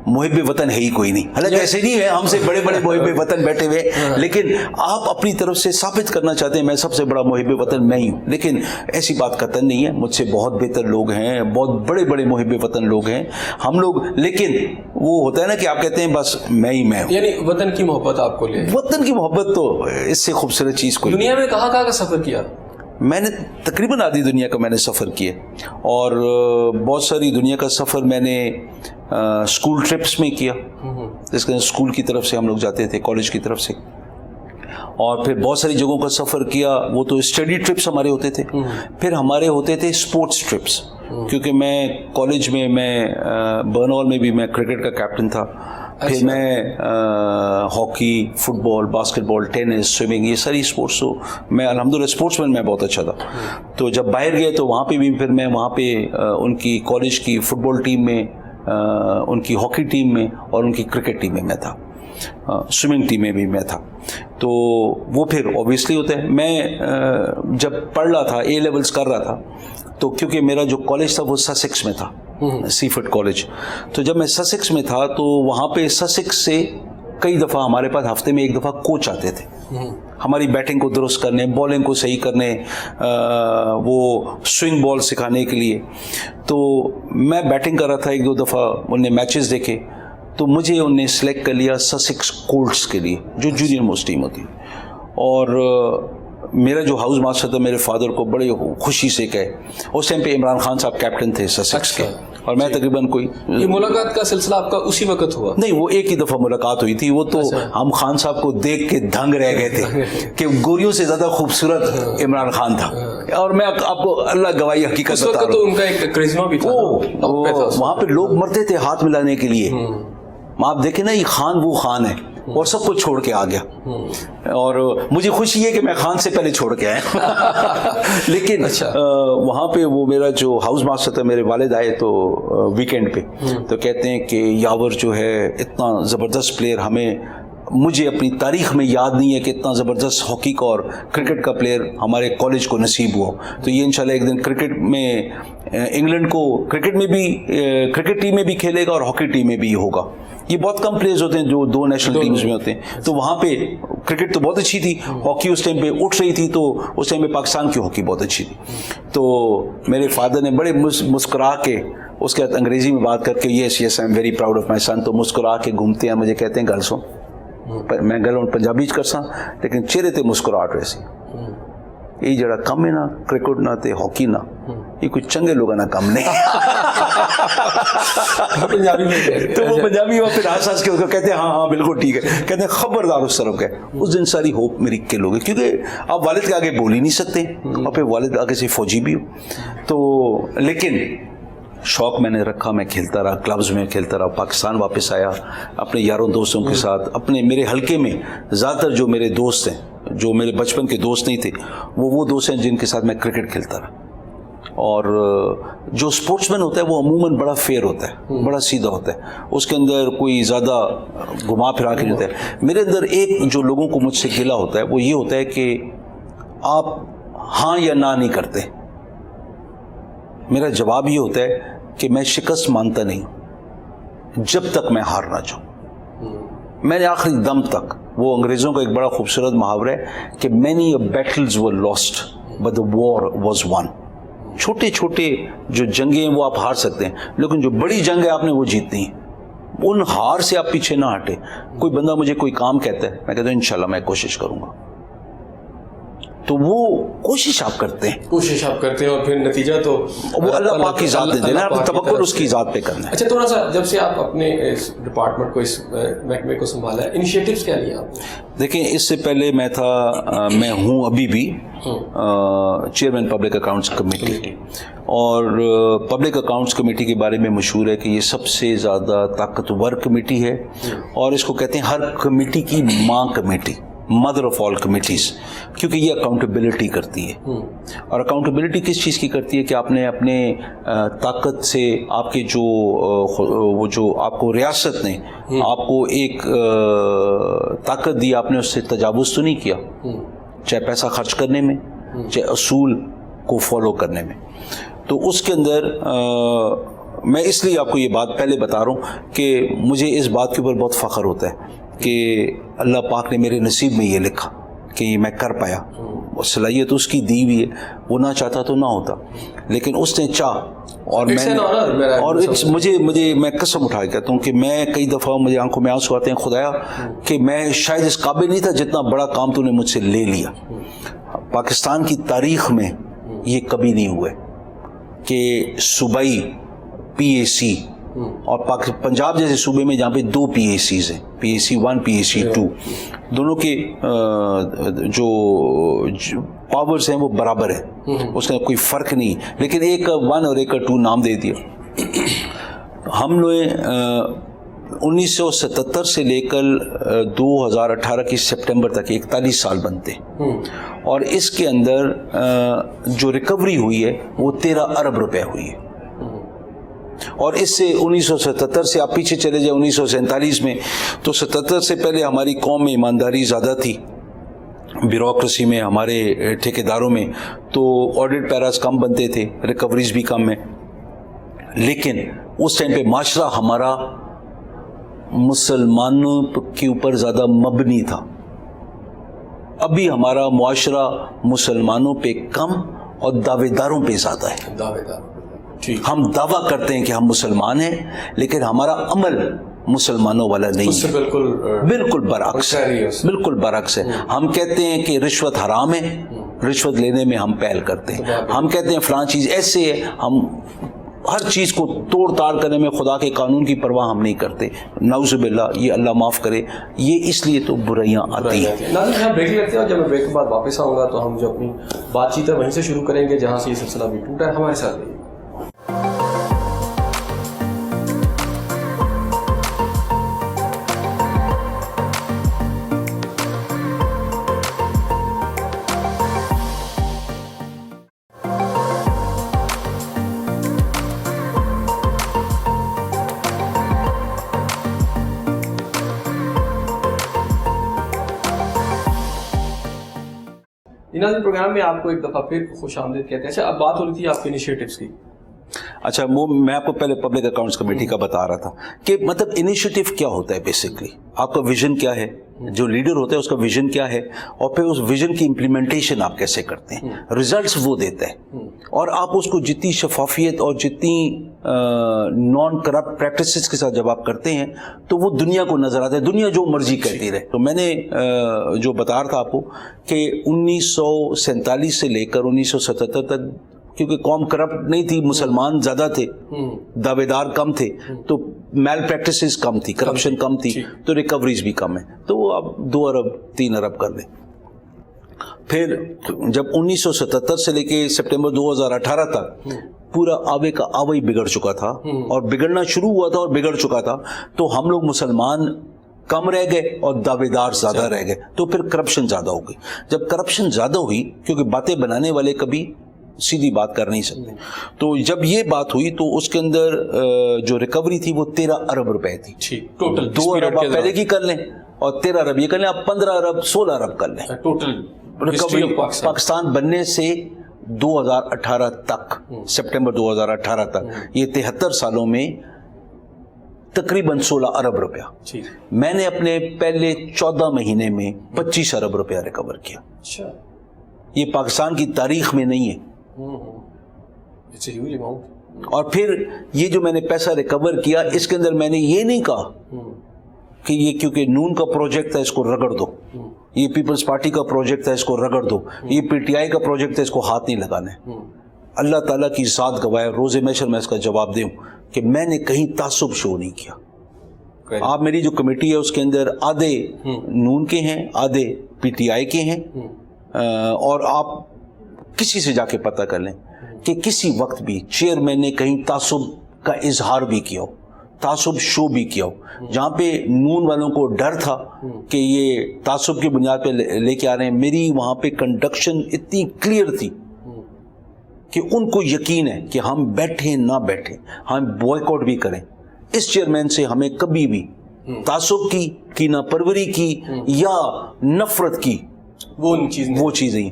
محب وطن ہے ہی کوئی نہیں. حالانکہ ایسے نہیں ہے، ہم سے بڑے بڑے محب وطن بیٹھے ہوئے، لیکن آپ اپنی طرف سے ثابت کرنا چاہتے ہیں میں سب سے بڑا محب وطن میں ہی ہوں. لیکن ایسی بات قطعاً نہیں ہے، مجھ سے بہت بہتر لوگ ہیں، بہت بڑے بڑے محب وطن لوگ ہیں ہم لوگ. لیکن وہ ہوتا ہے نا کہ آپ کہتے ہیں بس میں ہی میں ہوں. یعنی وطن کی محبت آپ کو لے، وطن کی محبت تو اس سے خوبصورت چیز کوئی. دنیا میں کہاں کہاں کا سفر کیا؟ میں نے تقریباً آدھی دنیا کا میں نے سفر کیا، اور بہت ساری دنیا کا سفر میں نے اسکول ٹرپس میں کیا، جس کے اسکول کی طرف سے ہم لوگ جاتے تھے، کالج کی طرف سے. اور پھر بہت ساری جگہوں کا سفر کیا، وہ تو اسٹڈی ٹرپس ہمارے ہوتے تھے. پھر ہمارے ہوتے تھے اسپورٹس ٹرپس، کیونکہ میں کالج میں برنوال میں بھی میں کرکٹ کا کیپٹن تھا. پھر میں ہاکی، فٹ بال، باسکٹ بال، ٹینس، سوئمنگ، یہ ساری اسپورٹس ہو. میں الحمدللہ اسپورٹس مین میں بہت اچھا تھا. تو جب باہر گئے تو وہاں پہ بھی پھر میں وہاں پہ ان کی کالج کی فٹ بال ٹیم میں، ان کی ہاکی ٹیم میں اور ان کی کرکٹ ٹیم میں تھا، سوئمنگ ٹیم میں بھی میں تھا. تو وہ پھر اوبیسلی ہوتا ہے. میں جب پڑھ رہا تھا، اے لیولز کر رہا تھا، تو کیونکہ میرا جو کالج تھا وہ سسیکس میں تھا، سی فٹ کالج. تو جب میں سسیکس میں تھا تو وہاں پہ سسیکس سے کئی دفعہ ہمارے پاس ہفتے میں ایک دفعہ کوچ آتے تھے ہماری بیٹنگ کو درست کرنے، بالنگ کو صحیح کرنے، وہ سوئنگ بال سکھانے کے لیے. تو میں بیٹنگ کر رہا تھا، ایک دو دفعہ انہوں نے میچز دیکھے تو مجھے انہوں نے سلیکٹ کر لیا سسیکس کولٹس کے لیے، جو جونیئر موسٹ ٹیم ہوتی. اور میرا جو ہاؤس ماسٹر تھا میرے فادر کو بڑے خوشی سے کہے، اس ٹائم پہ عمران خان صاحب کیپٹن تھے سسیکس کے، اور میں تقریباً کوئی یہ ملاقات کا سلسلہ آپ کا اسی وقت ہوا؟ نہیں، وہ ایک ہی دفعہ ملاقات ہوئی تھی. وہ تو ہم خان صاحب کو دیکھ کے دھنگ رہ گئے تھے کہ گوریوں سے زیادہ خوبصورت عمران خان تھا. اور میں آپ کو اللہ گواہی حقیقت بتا رہا ہوں، تو ان کا ایک کرشمہ بھی تھا. وہاں پہ لوگ مرتے تھے ہاتھ ملانے کے لیے. آپ دیکھیں نا، یہ خان وہ خان ہے اور سب کچھ چھوڑ کے آ گیا. اور مجھے خوشی ہے کہ میں خان سے پہلے چھوڑ کے آیا. لیکن وہاں پہ وہ میرا جو ہاؤس ماسٹر تھا، میرے والد آئے تو ویکینڈ پہ، تو کہتے ہیں کہ یاور جو ہے اتنا زبردست پلیئر، مجھے اپنی تاریخ میں یاد نہیں ہے کہ اتنا زبردست ہاکی کا اور کرکٹ کا پلیئر ہمارے کالج کو نصیب ہوا. تو یہ انشاءاللہ ایک دن کرکٹ میں انگلینڈ کو کرکٹ میں بھی، کرکٹ ٹیم میں بھی کھیلے گا اور ہاکی ٹیم میں بھی ہوگا. یہ بہت کم پلیئرز ہوتے ہیں جو دو نیشنل ٹیمز میں ہوتے ہیں. تو وہاں پہ کرکٹ تو بہت اچھی تھی، ہاکی اس ٹائم پہ اٹھ رہی تھی، تو اس ٹائم پہ پاکستان کی ہاکی بہت اچھی تھی. تو میرے فادر نے بڑے مسکرا کے، اس کے بعد انگریزی میں بات کر کے، yes yes I am very proud of my son. تو مسکرا کے گھومتے ہیں، مجھے کہتے ہیں گل سو، میں گل ہوں پنجابی چ کرساں لیکن چہرے تے مسکراہٹ رہی سی. یہ جڑا کم ہے نا کرکٹ نہ تے ہاکی نہ، یہ کوئی چنگے لوگوں نہ کم نہیں. تو وہ پنجابی وہاں پھر ہنس ہنس کے اس کو کہتے ہیں ہاں ہاں بالکل ٹھیک ہے. کہتے ہیں خبردار اس طرف گئے. اس دن ساری ہوپ میری کل ہو گئی، کیونکہ آپ والد کے آگے بول ہی نہیں سکتے، اور پھر والد آگے سے فوجی بھی ہو. تو لیکن شوق میں نے رکھا، میں کھیلتا رہا، کلبز میں کھیلتا رہا. پاکستان واپس آیا اپنے یاروں دوستوں کے ساتھ. اپنے میرے حلقے میں زیادہ تر جو میرے دوست ہیں، جو میرے بچپن کے دوست نہیں تھے، وہ دوست ہیں جن کے ساتھ میں کرکٹ کھیلتا رہا. اور جو اسپورٹس مین ہوتا ہے وہ عموماً بڑا فیئر ہوتا ہے، بڑا سیدھا ہوتا ہے، اس کے اندر کوئی زیادہ گھما پھرا کے نہیں ہوتا ہے. میرے اندر ایک جو لوگوں کو مجھ سے گلا ہوتا ہے وہ یہ ہوتا ہے کہ آپ ہاں یا نہ نہیں کرتے. میرا جواب یہ ہوتا ہے کہ میں شکست مانتا نہیں جب تک میں ہار نہ جاؤں. میں نے آخری دم تک، وہ انگریزوں کا ایک بڑا خوبصورت محاورہ ہے کہ many battles were lost but the war was won. چھوٹے چھوٹے جو جنگیں ہیں وہ آپ ہار سکتے ہیں، لیکن جو بڑی جنگ ہے آپ نے وہ جیتنی ہے. ان ہار سے آپ پیچھے نہ ہٹے. کوئی بندہ مجھے کوئی کام کہتا ہے، میں کہتا ہوں انشاءاللہ میں کوشش کروں گا. تو وہ کوشش آپ کرتے ہیں، اور پھر نتیجہ تو وہ اللہ پاک کی ذات دے دینا، آپ توکل اس کی ذات پہ کرنا ہے. اچھا، تھوڑا سا جب سے آپ اپنے اس ڈپارٹمنٹ کو، اس محکمے کو سنبھالا ہے، انیشیٹوز کیا لیا آپ نے؟ دیکھیں، اس سے پہلے میں ہوں ابھی بھی چیئرمین پبلک اکاؤنٹس کمیٹی، اور پبلک اکاؤنٹس کمیٹی کے بارے میں مشہور ہے کہ یہ سب سے زیادہ طاقتور کمیٹی ہے، اور اس کو کہتے ہیں ہر کمیٹی کی ماں committee. Mother of all committees, کیونکہ یہ اکاؤنٹیبلٹی کرتی ہے. اور اکاؤنٹیبلٹی کس چیز کی کرتی ہے کہ آپ نے اپنے طاقت سے آپ کے جو آپ کو ریاست نے آپ کو ایک طاقت دی، آپ نے اس سے تجاوز تو نہیں کیا، چاہے پیسہ خرچ کرنے میں، چاہے اصول کو فالو کرنے میں. تو اس کے اندر میں اس لیے آپ کو یہ بات پہلے بتا رہا ہوں کہ مجھے اس بات کے اوپر بہت فخر ہوتا ہے کہ اللہ پاک نے میرے نصیب میں یہ لکھا کہ یہ میں کر پایا. صلاحیت اس کی دی ہوئی ہے، وہ نہ چاہتا تو نہ ہوتا، لیکن اس نے چاہ. اور مجھے میں قسم اٹھا کے کہتا ہوں کہ میں کئی دفعہ مجھے آنکھوں میں آنسو آتے ہیں، خدایا کہ میں شاید اس قابل نہیں تھا جتنا بڑا کام تو نے مجھ سے لے لیا. پاکستان کی تاریخ میں یہ کبھی نہیں ہوئے کہ صوبائی پی اے سی اور پنجاب جیسے صوبے میں جہاں پہ 2 پی اے سیز ہیں، پی اے سی 1 پی اے سی 2، دونوں کے جو پاورز ہیں وہ برابر ہیں، اس کا کوئی فرق نہیں، لیکن ایک کا 1 اور ایک کا 2 نام دے دیا. ہم نے 1977 سے لے کر 2018 کی سپٹمبر تک 41 سال بنتے، اور اس کے اندر جو ریکوری ہوئی ہے وہ 13 ارب روپے ہوئی ہے. اور اس سے 1977 سے آپ پیچھے چلے جائیں 1947 میں، تو 77 سے پہلے ہماری قوم میں ایمانداری زیادہ تھی، بیوروکریسی میں، ہمارے ٹھیکیداروں میں، تو آڈٹ پیراز کم بنتے تھے، ریکوریز بھی کم ہیں. لیکن اس ٹائم پہ معاشرہ ہمارا مسلمانوں کے اوپر زیادہ مبنی تھا. ابھی ہمارا معاشرہ مسلمانوں پہ کم اور دعوے داروں پہ زیادہ ہے. ہم دعویٰ کرتے ہیں کہ ہم مسلمان ہیں، لیکن ہمارا عمل مسلمانوں والا نہیں ہے، بالکل برعکس ہے، بالکل برعکس ہے. ہم کہتے ہیں کہ رشوت حرام ہے، رشوت لینے میں ہم پہل کرتے ہیں. ہم کہتے ہیں فلاں چیز ایسے ہے، ہم ہر چیز کو توڑ تاڑ کرنے میں خدا کے قانون کی پرواہ ہم نہیں کرتے. نعوذ باللہ، یہ اللہ معاف کرے. یہ اس لیے تو برائیاں آتی ہیں. ناظرین ہم بریک لیتے ہیں، اور جب میں بریک کے بعد واپس آؤں گا تو ہم جو اپنی بات چیت ہے وہیں سے شروع کریں گے جہاں سے یہ سلسلہ بھی ٹوٹا ہے. ہمارے ساتھ رہیے. ناظرین پروگرام میں آپ کو ایک دفعہ پھر خوش آمدید کہتے ہیں. اچھا اب بات ہو رہی تھی آپ کے انیشیٹوز کی. اچھا وہ میں آپ کو پہلے پبلک اکاؤنٹس کمیٹی کا بتا رہا تھا کہ مطلب انیشیٹو کیا ہوتا ہے. بیسکلی آپ کا ویژن کیا ہے، جو لیڈر ہوتا ہے اس کا ویژن کیا ہے، اور پھر اس ویژن کی امپلیمنٹیشن آپ کیسے کرتے ہیں. ریزلٹس وہ دیتا ہے، اور آپ اس کو جتنی شفافیت اور جتنی نان کرپٹ پریکٹسز کے ساتھ جب آپ کرتے ہیں تو وہ دنیا کو نظر آتا ہے. دنیا جو مرضی کرتی رہے. تو میں نے جو بتا رہا تھا آپ کو کہ 1947 سے لے کر 1977 تک، کیونکہ قوم کرپٹ نہیں تھی، مسلمان زیادہ تھے، دعوے دار کم تھے، تو میل پریکٹسز کم تھی، کرپشن کم تھی، تو ریکوریز بھی کم ہے. تو وہ اب 2 ارب 3 ارب کر لیں. پھر جب 1977 سے لے کے سپٹمبر 2018 تک پورا آوے کا آوے ہی بگڑ چکا تھا، اور بگڑنا شروع ہوا تھا اور بگڑ چکا تھا، تو ہم لوگ مسلمان کم رہ گئے اور دعوے دار زیادہ رہ گئے. تو پھر کرپشن زیادہ ہو گئی. جب کرپشن زیادہ ہوئی، کیونکہ باتیں بنانے والے کبھی سیدھی بات کر نہیں سکتے، تو جب یہ بات ہوئی تو اس کے اندر جو ریکوری تھی وہ 13 ارب روپے تھی. ٹوٹل 2 ارب آپ پہلے کی کر لیں اور 13 ارب یہ کر لیں، آپ 15 ارب 16 ارب کر لیں. ٹوٹل ریکوری پاکستان بننے سے 2018 تک، سپٹمبر 2018 تک، یہ 73 سالوں میں تقریباً 16 ارب روپیہ. میں نے اپنے پہلے 14 مہینے میں 25 ارب روپیہ ریکور کیا. یہ پاکستان کی تاریخ میں نہیں ہے. اور پھر یہ جو میں نے پیسہ ریکور کیا، اس کے اندر میں نے یہ نہیں کہا کہ یہ کیونکہ نون کا پروجیکٹ ہے اس کو رگڑ دو، یہ پیپلز پارٹی کا پروجیکٹ ہے اس کو رگڑ دو، یہ پی ٹی آئی کا پروجیکٹ ہے اس کو ہاتھ نہیں لگانا ہے. اللہ تعالیٰ کی ذات گواہ ہے، روز محشر میں اس کا جواب دوں کہ میں نے کہیں تعصب شو نہیں کیا. آپ میری جو کمیٹی ہے اس کے اندر آدھے نون کے ہیں، آدھے پی ٹی آئی کے ہیں، اور آپ کسی سے جا کے پتہ کر لیں کہ کسی وقت بھی چیئرمین نے کہیں تعصب کا اظہار بھی کیا ہو تعصب شو بھی کیا ہو. جہاں پہ نون والوں کو ڈر تھا کہ یہ تعصب کی بنیاد پہ لے کے آ رہے ہیں, میری وہاں پہ کنڈکشن اتنی کلیئر تھی کہ ان کو یقین ہے کہ ہم بیٹھیں نہ بیٹھیں, ہم بوائے کاٹ بھی کریں, اس چیئرمین سے ہمیں کبھی بھی تعصب کی کینہ پروری کی یا نفرت کی وہ چیزیں.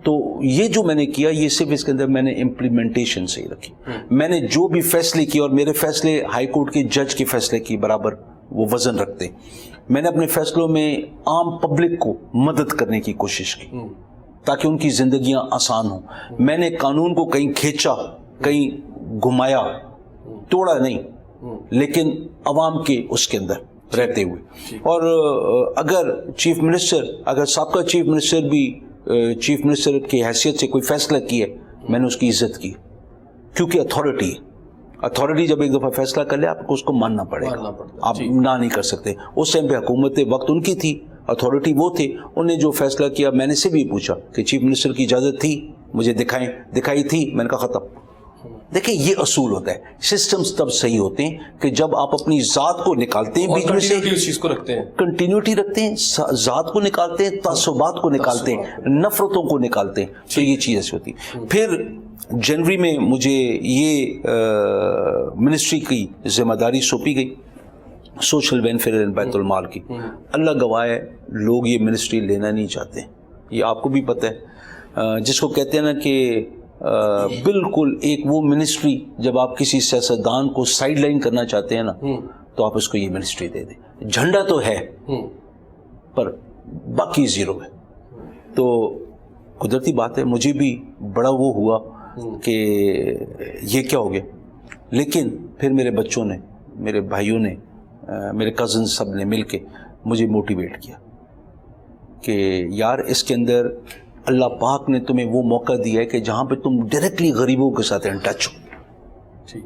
تو یہ جو میں نے کیا یہ صرف اس کے اندر میں نے امپلیمنٹیشن سے ہی رکھی. میں نے جو بھی فیصلے کیے, اور میرے فیصلے ہائی کورٹ کے جج کے فیصلے کی برابر وہ وزن رکھتے, میں نے اپنے فیصلوں میں عام پبلک کو مدد کرنے کی کوشش کی تاکہ ان کی زندگیاں آسان ہوں. میں نے قانون کو کہیں کھینچا, کہیں گھمایا, توڑا نہیں, لیکن عوام کے اس کے اندر رہتے ہوئے. اور اگر چیف منسٹر, اگر سابقہ چیف منسٹر بھی چیف منسٹر کی حیثیت سے کوئی فیصلہ کیا ہے, میں نے اس کی عزت کی, کیونکہ اتھارٹی ہے. اتھارٹی جب ایک دفعہ فیصلہ کر لے آپ کو اس کو ماننا پڑے گا, آپ نہ نہیں کر سکتے. اس ٹائم پہ حکومت وقت ان کی تھی, اتھارٹی وہ تھے, انہوں نے جو فیصلہ کیا میں نے سے بھی پوچھا کہ چیف منسٹر کی اجازت تھی, مجھے دکھائی تھی, میں نے کہا ختم. دیکھیں یہ اصول ہوتا ہے, سسٹمز تب صحیح ہوتے ہیں کہ جب آپ اپنی ذات کو نکالتے ہیں بیچ میں سے, اس چیز کو رکھتے ہیں, کنٹینیوٹی رکھتے ہیں, ذات کو نکالتے ہیں, تعصبات کو نکالتے ہیں, نفرتوں کو نکالتے ہیں, تو یہ چیز ایسی ہوتی. پھر جنوری میں مجھے یہ منسٹری کی ذمہ داری سونپی گئی, سوشل ویلفیئر اینڈ بیت المال کی. اللہ گواہ ہے لوگ یہ منسٹری لینا نہیں چاہتے, یہ آپ کو بھی پتہ ہے, جس کو کہتے ہیں نا کہ بالکل ایک وہ منسٹری جب آپ کسی سیاستدان کو سائیڈ لائن کرنا چاہتے ہیں نا تو آپ اس کو یہ منسٹری دے دیں. جھنڈا تو ہے پر باقی زیرو ہے. تو قدرتی بات ہے مجھے بھی بڑا وہ ہوا کہ یہ کیا ہو گیا, لیکن پھر میرے بچوں نے, میرے بھائیوں نے, میرے کزن سب نے مل کے مجھے موٹیویٹ کیا کہ یار اس کے اندر اللہ پاک نے تمہیں وہ موقع دیا ہے کہ جہاں پہ تم ڈائریکٹلی غریبوں کے ساتھ ان ٹچ ہو.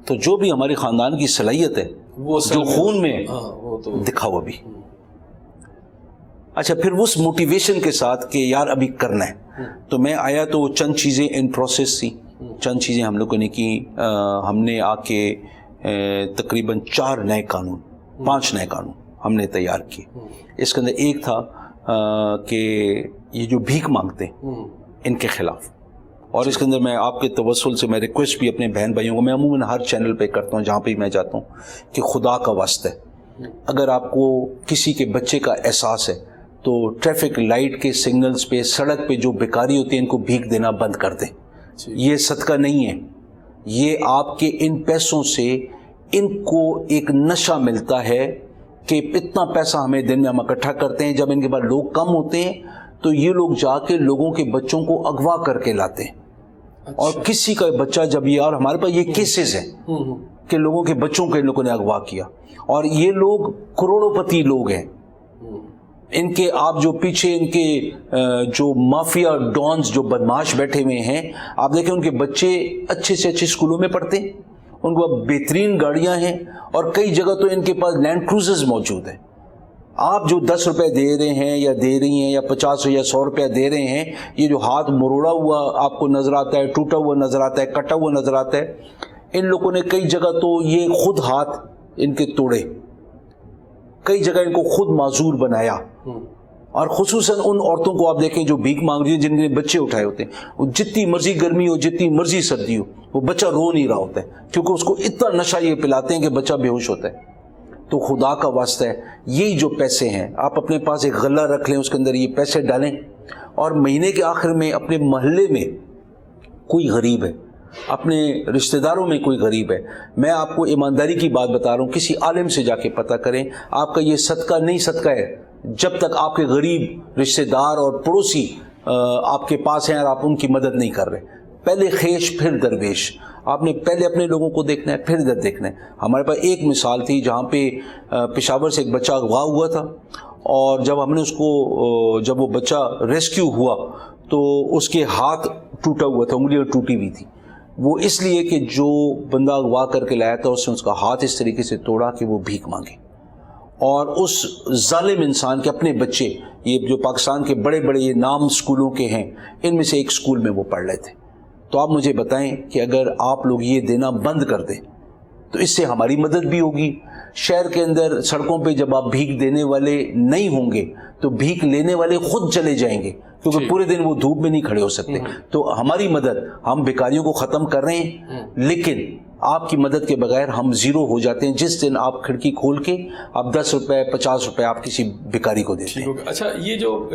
تو جو بھی ہمارے خاندان کی صلاحیت ہے وہ جو خون میں دکھاؤ ابھی. اچھا پھر اس موٹیویشن کے ساتھ کہ یار ابھی کرنا ہے, تو میں آیا تو چند چیزیں ان پروسیس تھی, چند چیزیں ہم لوگوں نے کی. ہم نے آ کے تقریباً 4 نئے قانون, 5 نئے قانون ہم نے تیار کیے. اس کے اندر ایک تھا کہ یہ جو بھیک مانگتے ہیں ان کے خلاف, اور اس کے اندر میں آپ کے توسل سے میں ریکویسٹ بھی اپنے بہن بھائیوں کو, میں عموماً ہر چینل پہ کرتا ہوں جہاں پہ میں جاتا ہوں, کہ خدا کا واسطہ ہے اگر آپ کو کسی کے بچے کا احساس ہے تو ٹریفک لائٹ کے سگنلز پہ, سڑک پہ جو بیکاری ہوتی ہے ان کو بھیک دینا بند کر دیں. یہ صدقہ نہیں ہے, یہ آپ کے ان پیسوں سے ان کو ایک نشہ ملتا ہے کہ اتنا پیسہ ہمیں دن میں ہم اکٹھا کرتے ہیں, جب ان کے پاس لوگ کم ہوتے ہیں تو یہ لوگ جا کے لوگوں کے بچوں کو اغوا کر کے لاتے ہیں. اور کسی کا بچہ جب یہ, اور ہمارے پاس یہ کیسز ہیں کہ لوگوں کے بچوں کو ان لوگوں نے اغوا کیا, اور یہ لوگ کروڑوں پتی لوگ ہیں. ان کے آپ جو پیچھے ان کے جو مافیا ڈانس جو بدماش بیٹھے ہوئے ہیں, آپ دیکھیں ان کے بچے اچھے سے اچھے اسکولوں میں پڑھتے ہیں, ان کو بہترین گاڑیاں ہیں, اور کئی جگہ تو ان کے پاس لینڈ کروزرز موجود ہیں. آپ جو 10 روپے دے رہے ہیں یا دے رہی ہیں یا 50 یا 100 روپے دے رہے ہیں, یہ جو ہاتھ مروڑا ہوا آپ کو نظر آتا ہے, ٹوٹا ہوا نظر آتا ہے, کٹا ہوا نظر آتا ہے, ان لوگوں نے کئی جگہ تو یہ خود ہاتھ ان کے توڑے, کئی جگہ ان کو خود معذور بنایا. اور خصوصاً ان عورتوں کو آپ دیکھیں جو بھیک مانگ رہی ہیں, جن کے بچے اٹھائے ہوتے ہیں, وہ جتنی مرضی گرمی ہو, جتنی مرضی سردی ہو, وہ بچہ رو نہیں رہا ہوتا ہے, کیونکہ اس کو اتنا نشہ یہ پلاتے ہیں کہ بچہ بے ہوش ہوتا ہے. تو خدا کا واسطہ ہے یہی جو پیسے ہیں آپ اپنے پاس ایک غلہ رکھ لیں, اس کے اندر یہ پیسے ڈالیں, اور مہینے کے آخر میں اپنے محلے میں کوئی غریب ہے, اپنے رشتہ داروں میں کوئی غریب ہے, میں آپ کو ایمانداری کی بات بتا رہا ہوں, کسی عالم سے جا کے پتہ کریں, آپ کا یہ صدقہ نہیں صدقہ ہے جب تک آپ کے غریب رشتہ دار اور پڑوسی آپ کے پاس ہیں اور آپ ان کی مدد نہیں کر رہے. پہلے خیش پھر درویش, آپ نے پہلے اپنے لوگوں کو دیکھنا ہے پھر ادھر دیکھنا ہے. ہمارے پاس ایک مثال تھی جہاں پہ پشاور سے ایک بچہ اغوا ہوا تھا, اور جب ہم نے اس کو, جب وہ بچہ ریسکیو ہوا تو اس کے ہاتھ ٹوٹا ہوا تھا, انگلیاں ٹوٹی ہوئی تھی. وہ اس لیے کہ جو بندہ اغوا کر کے لایا تھا اس نے اس کا ہاتھ اس طریقے سے توڑا کہ وہ بھیک مانگے, اور اس ظالم انسان کے اپنے بچے, یہ جو پاکستان کے بڑے بڑے یہ نام اسکولوں کے ہیں, ان میں سے ایک اسکول میں وہ پڑھ رہے تھے. تو آپ مجھے بتائیں کہ اگر آپ لوگ یہ دینا بند کر دیں تو اس سے ہماری مدد بھی ہوگی. شہر کے اندر سڑکوں پہ جب آپ بھیک دینے والے نہیں ہوں گے تو بھیک لینے والے خود چلے جائیں گے, کیونکہ پورے دن وہ دھوپ میں نہیں کھڑے ہو سکتے. تو ہماری مدد, ہم بیکاریوں کو ختم کر رہے ہیں, لیکن آپ کی مدد کے بغیر ہم زیرو ہو جاتے ہیں. جس دن آپ کھڑکی کھول کے آپ 10 روپے 50 روپے آپ کسی بیکاری کو دیتے ہیں. اچھا, یہ جو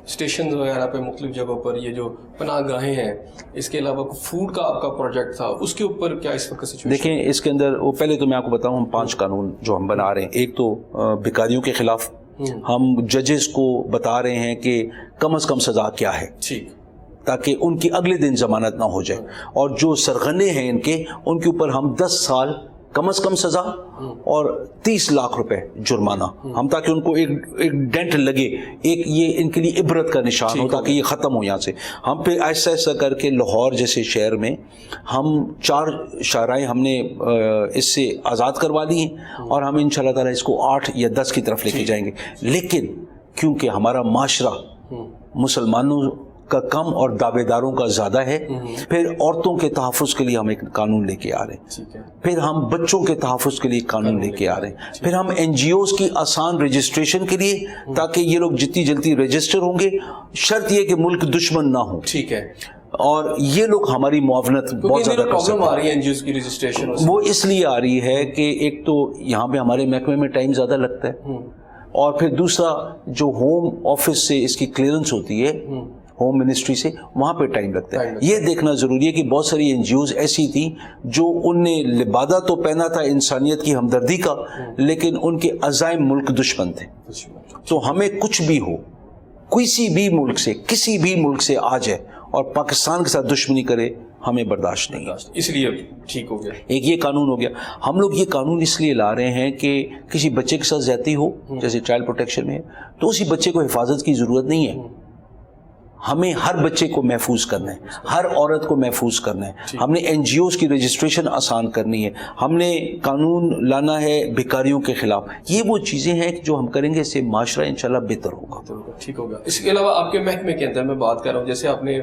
اسٹیشنز وغیرہ پہ مختلف جگہوں پر یہ جو پناہ گاہیں ہیں, اس کے علاوہ فوڈ کا آپ کا پروجیکٹ تھا, اس کے اوپر کیا اس وقت سچویشن؟ دیکھیں, اس کے اندر پہلے تو میں آپ کو بتاؤں, ہم 5 قانون جو ہم بنا رہے ہیں. ایک تو بیکاریوں کے خلاف ہم ججز کو بتا رہے ہیں کہ کم از کم سزا کیا ہے, تاکہ ان کی اگلے دن ضمانت نہ ہو جائے. اور جو سرغنے ہیں ان کے اوپر ہم 10 سال کم از کم سزا اور 30 لاکھ روپے جرمانہ, ہم تاکہ ان کو ایک ڈینٹ لگے, ایک یہ ان کے لیے عبرت کا نشان ہو, تاکہ یہ ختم ہو یہاں سے. ہم پھر ایسا ایسا کر کے لاہور جیسے شہر میں ہم 4 شاہراہیں ہم نے اس سے آزاد کروا لی ہیں, اور ہم انشاءاللہ تعالیٰ اس کو 8 یا 10 کی طرف لے کے جائیں گے. لیکن کیونکہ ہمارا معاشرہ مسلمانوں کا کم اور دعوے داروں کا زیادہ ہے, پھر عورتوں کے تحفظ کے لیے ہم ایک قانون لے کے آ رہے ہیں, پھر ہم بچوں کے تحفظ کے لیے قانون لے کے آ رہے ہیں, پھر ہم NGOs کی آسان رجسٹریشن کے لیے, تاکہ یہ لوگ جتنی جلدی رجسٹر ہوں گے, شرط یہ کہ ملک دشمن نہ ہو. ٹھیک ہے. اور یہ لوگ ہماری معاونت بہت زیادہ کر سکتے ہیں. آ رہی ہے NGOs کی رجسٹریشن, وہ اس لیے آ رہی ہے کہ ایک تو یہاں پہ ہمارے محکمے میں ٹائم زیادہ لگتا ہے, اور پھر دوسرا جو ہوم آفس سے اس کی کلیئرنس ہوتی ہے, ہوم منسٹری سے, وہاں پہ ٹائم لگتا ہے. یہ دیکھنا ضروری ہے کہ بہت ساری NGOs ایسی تھیں جو ان نے لبادہ تو پہنا تھا انسانیت کی ہمدردی کا, لیکن ان کے عزائم ملک دشمن تھے. تو ہمیں کچھ بھی ہو, کسی بھی ملک سے, کسی بھی ملک سے آ جائے اور پاکستان کے ساتھ دشمنی کرے, ہمیں برداشت نہیں. اس لیے ٹھیک ہو گیا, ایک یہ قانون ہو گیا. ہم لوگ یہ قانون اس لیے لا رہے ہیں کہ کسی بچے کے ساتھ زیادتی ہو, جیسے چائلڈ پروٹیکشن میں, تو اسی بچے کو حفاظت کی ضرورت نہیں ہے. ہمیں ہر بچے کو محفوظ کرنا ہے, ہر عورت کو محفوظ کرنا ہے. ہم نے NGOs کی رجسٹریشن آسان کرنی ہے, ہم نے قانون لانا ہے بیکاریوں کے خلاف. یہ وہ چیزیں ہیں جو ہم کریں گے, اس سے معاشرہ انشاءاللہ بہتر ہوگا. ٹھیک ہوگا. اس کے علاوہ آپ کے محکمے کے اندر میں بات کر رہا ہوں, جیسے آپ نے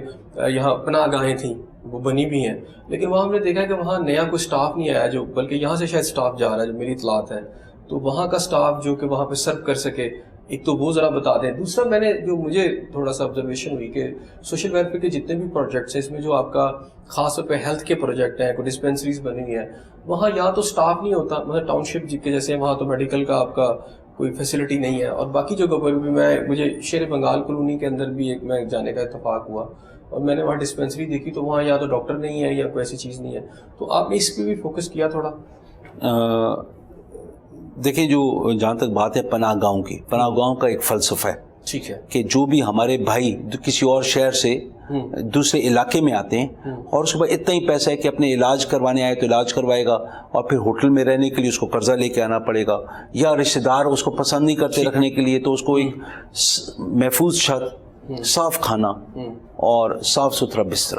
یہاں پناہ گاہیں تھیں, وہ بنی بھی ہیں, لیکن وہاں ہم نے دیکھا کہ وہاں نیا کوئی سٹاف نہیں آیا, جو بلکہ یہاں سے شاید سٹاف جا رہا ہے, جو میری اطلاعات ہے. تو وہاں کا سٹاف جو کہ وہاں پہ سرو کر سکے, ایک تو وہ ذرا بتا دیں. دوسرا, میں نے جو مجھے تھوڑا سا آبزرویشن ہوئی کہ سوشل ویلفیئر کے جتنے بھی پروجیکٹس ہیں, اس میں جو آپ کا خاص طور پہ ہیلتھ کے پروجیکٹ ہیں, کوئی ڈسپینسریز بنی ہوئی ہیں, وہاں یا تو سٹاف نہیں ہوتا, مطلب ٹاؤن شپ کے جیسے وہاں تو میڈیکل کا آپ کا کوئی فیسلٹی نہیں ہے. اور باقی جگہوں پر بھی مجھے شیر بنگال کالونی کے اندر بھی ایک میں جانے کا اتفاق ہوا, اور میں نے وہاں ڈسپینسری دیکھی تو وہاں یا تو ڈاکٹر نہیں ہے یا کوئی ایسی چیز نہیں ہے. تو آپ نے اس پہ بھی فوکس کیا تھوڑا؟ دیکھیں, جو جہاں تک بات ہے پناہ گاؤں کی, پناہ گاؤں کا ایک فلسفہ ہے, ٹھیک ہے, کہ جو بھی ہمارے بھائی کسی اور شہر سے دوسرے علاقے میں آتے ہیں, اور اس کے بعد اتنا ہی پیسہ ہے کہ اپنے علاج کروانے آئے تو علاج کروائے گا, اور پھر ہوٹل میں رہنے کے لیے اس کو قرضہ لے کے آنا پڑے گا, یا رشتہ دار اس کو پسند نہیں کرتے رکھنے کے لیے, تو اس کو ایک محفوظ چھت, صاف کھانا اور صاف ستھرا بستر,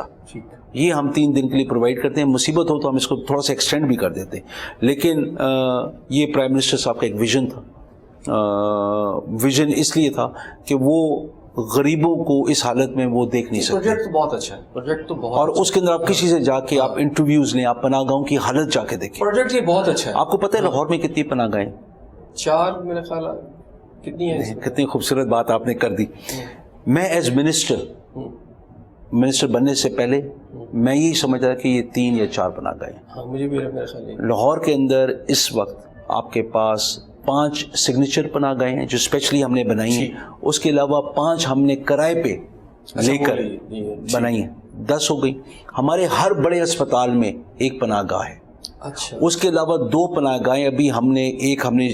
یہ ہم 3 دن کے لیے پرووائڈ کرتے ہیں. مصیبت ہو تو ہم اس کو تھوڑا سا ایکسٹینڈ بھی کر دیتے ہیں. لیکن یہ پرائم منسٹر صاحب کا ایک ویژن تھا. ویژن اس لیے تھا کہ وہ غریبوں کو اس حالت میں وہ دیکھ نہیں سکتے. پروجیکٹ بہت اچھا ہے, پروجیکٹ تو بہت, اور اس کے اندر آپ کسی سے جا کے آپ انٹرویوز لیں, آپ پناہ گاؤں کی حالت جا کے دیکھیں. پروجیکٹ یہ بہت اچھا ہے. آپ کو پتہ ہے لاہور میں کتنی پناہ گاہیں؟ 4 میرا خیال ہے. کتنی ہیں؟ کتنی خوبصورت بات آپ نے کر دی. میں ایز منسٹر بننے سے پہلے میں یہی سمجھ رہا کہ یہ 3 یا 4 پناہ گاہیں. ہاں, مجھے بھی میرا خیال ہے. لاہور کے اندر اس وقت آپ کے پاس 5 سگنیچر پناہ گاہیں ہیں جو اسپیشلی ہم نے بنائی ہیں. اس کے علاوہ 5 ہم نے کرائے پہ لے کر بنائی ہیں, 10 ہو گئی. ہمارے ہر بڑے اسپتال میں ایک پناہ گاہ ہے. اچھا. اس کے علاوہ 2 پناہ گاہیں ابھی ہم نے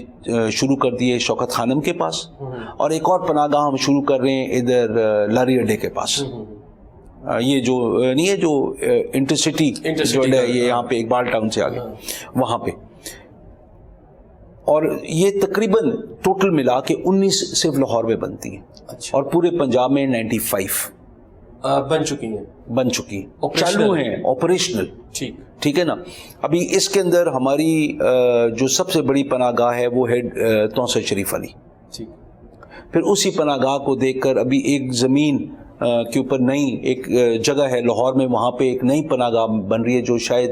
شروع کر دی ہے شوکت خانم کے پاس, اور ایک اور پناہ گاہ ہم شروع کر رہے ہیں ادھر لاری اڈے کے پاس. یہ جو نہیں ہے جو انٹرسٹی جو ہے یہ یہاں پہ اقبال ٹاؤن سے آگے وہاں پہ, اور یہ تقریباً ٹوٹل ملا کے 19 صرف لاہور میں بنتی ہیں. اور پورے پنجاب میں 95 بن چکی ہیں, چالو ہیں, آپریشنل. ٹھیک ہے نا. ابھی اس کے اندر ہماری جو سب سے بڑی پناہ گاہ ہے وہ ہے توسط شریف علی. پھر اسی پناہ گاہ کو دیکھ کر ابھی ایک زمین کے اوپر نئی ایک جگہ ہے لاہور میں, وہاں پہ ایک نئی پناہ گاہ بن رہی ہے جو شاید